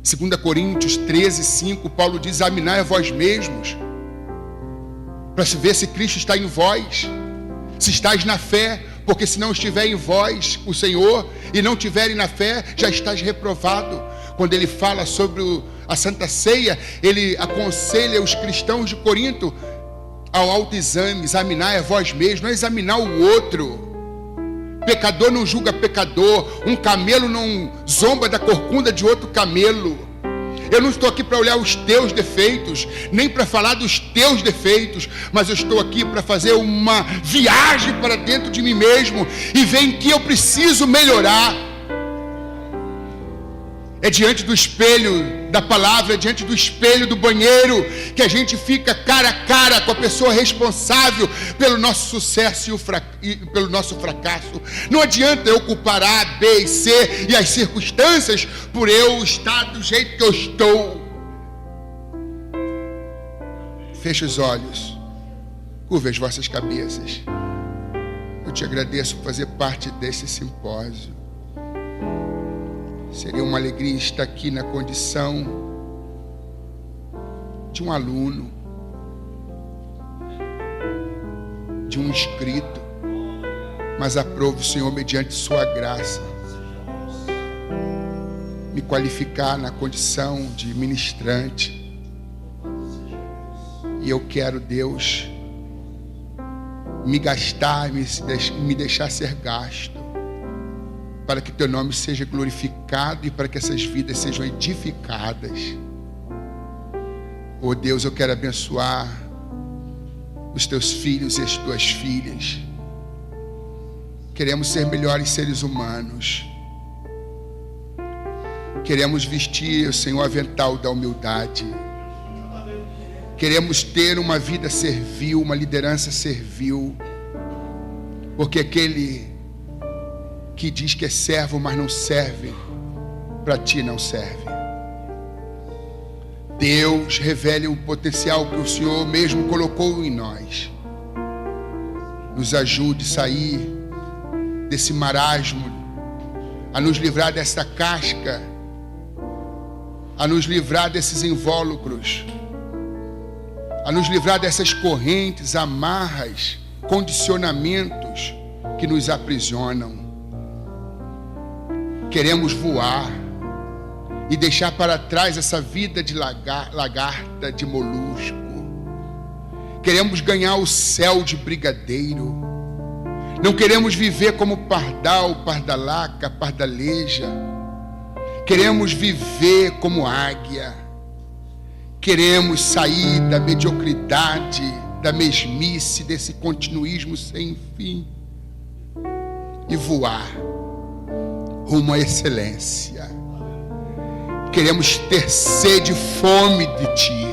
2 Coríntios 13:5, Paulo diz: examinai a vós mesmos, para se ver se Cristo está em vós, se estáis na fé. Porque se não estiver em vós o Senhor e não tiverem na fé, já estás reprovado. Quando ele fala sobre a Santa Ceia, ele aconselha os cristãos de Corinto ao autoexame: examinai a vós mesmos, não é examinar o outro. Pecador não julga pecador, um camelo não zomba da corcunda de outro camelo. Eu não estou aqui para olhar os teus defeitos, nem para falar dos teus defeitos, mas eu estou aqui para fazer uma viagem para dentro de mim mesmo e ver em que eu preciso melhorar. É diante do espelho da palavra, é diante do espelho do banheiro que a gente fica cara a cara com a pessoa responsável pelo nosso sucesso e pelo nosso fracasso. Não adianta eu culpar A, B e C e as circunstâncias por eu estar do jeito que eu estou. Feche os olhos, curve as vossas cabeças. Eu te agradeço por fazer parte desse simpósio. Seria uma alegria estar aqui na condição de um aluno, de um inscrito, mas aprovo, Senhor, mediante sua graça, me qualificar na condição de ministrante. E eu quero, Deus, me gastar, me deixar ser gasto, para que teu nome seja glorificado e para que essas vidas sejam edificadas. Oh Deus, eu quero abençoar os teus filhos e as tuas filhas. Queremos ser melhores seres humanos. Queremos vestir, Senhor, o avental da humildade. Queremos ter uma vida servil, uma liderança servil. Porque aquele que diz que é servo, mas não serve, para ti não serve. Deus, revele o potencial que o Senhor mesmo colocou em nós. Nos ajude a sair desse marasmo, a nos livrar dessa casca, a nos livrar desses invólucros, a nos livrar dessas correntes, amarras, condicionamentos que nos aprisionam. Queremos voar e deixar para trás essa vida de lagarta, de molusco. Queremos ganhar o céu de brigadeiro. Não queremos viver como pardal, pardalaca, pardaleja. Queremos viver como águia. Queremos sair da mediocridade, da mesmice, desse continuismo sem fim e voar rumo à excelência. Queremos ter sede e fome de ti.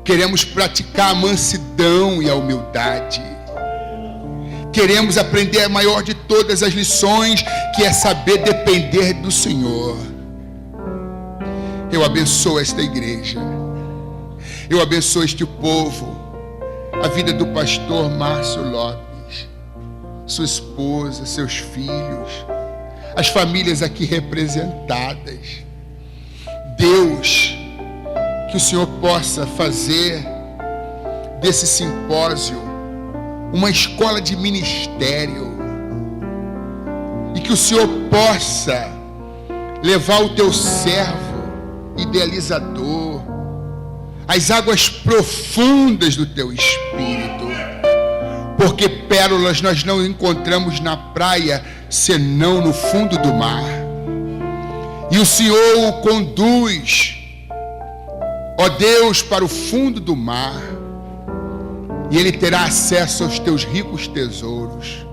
Queremos praticar a mansidão e a humildade. Queremos aprender a maior de todas as lições, que é saber depender do Senhor. Eu abençoo esta igreja. Eu abençoo este povo. A vida do pastor Márcio Lopes, sua esposa, seus filhos, as famílias aqui representadas. Deus, que o Senhor possa fazer desse simpósio uma escola de ministério, e que o Senhor possa levar o teu servo idealizador às águas profundas do teu espírito, porque pérolas nós não encontramos na praia, senão no fundo do mar. E o Senhor o conduz, ó Deus, para o fundo do mar, e ele terá acesso aos teus ricos tesouros.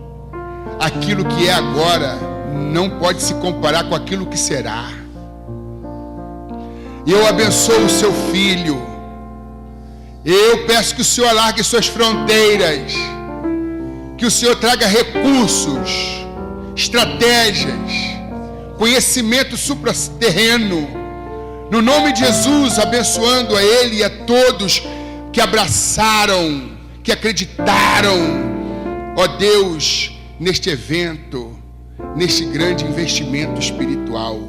Aquilo que é agora não pode se comparar com aquilo que será. E eu abençoo o seu filho. Eu peço que o Senhor alargue suas fronteiras, que o Senhor traga recursos, estratégias, conhecimento supraterreno, no nome de Jesus, abençoando a ele e a todos que abraçaram, que acreditaram, ó Deus, neste evento, neste grande investimento espiritual.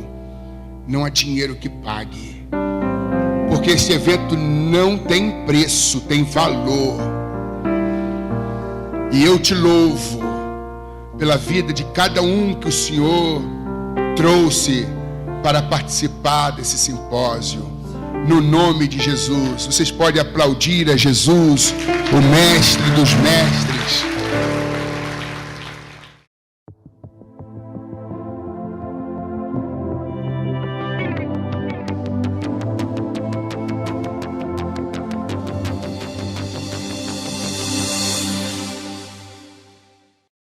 Não há dinheiro que pague, porque esse evento não tem preço, tem valor. E eu te louvo pela vida de cada um que o Senhor trouxe para participar desse simpósio, no nome de Jesus. Vocês podem aplaudir a Jesus, o Mestre dos Mestres.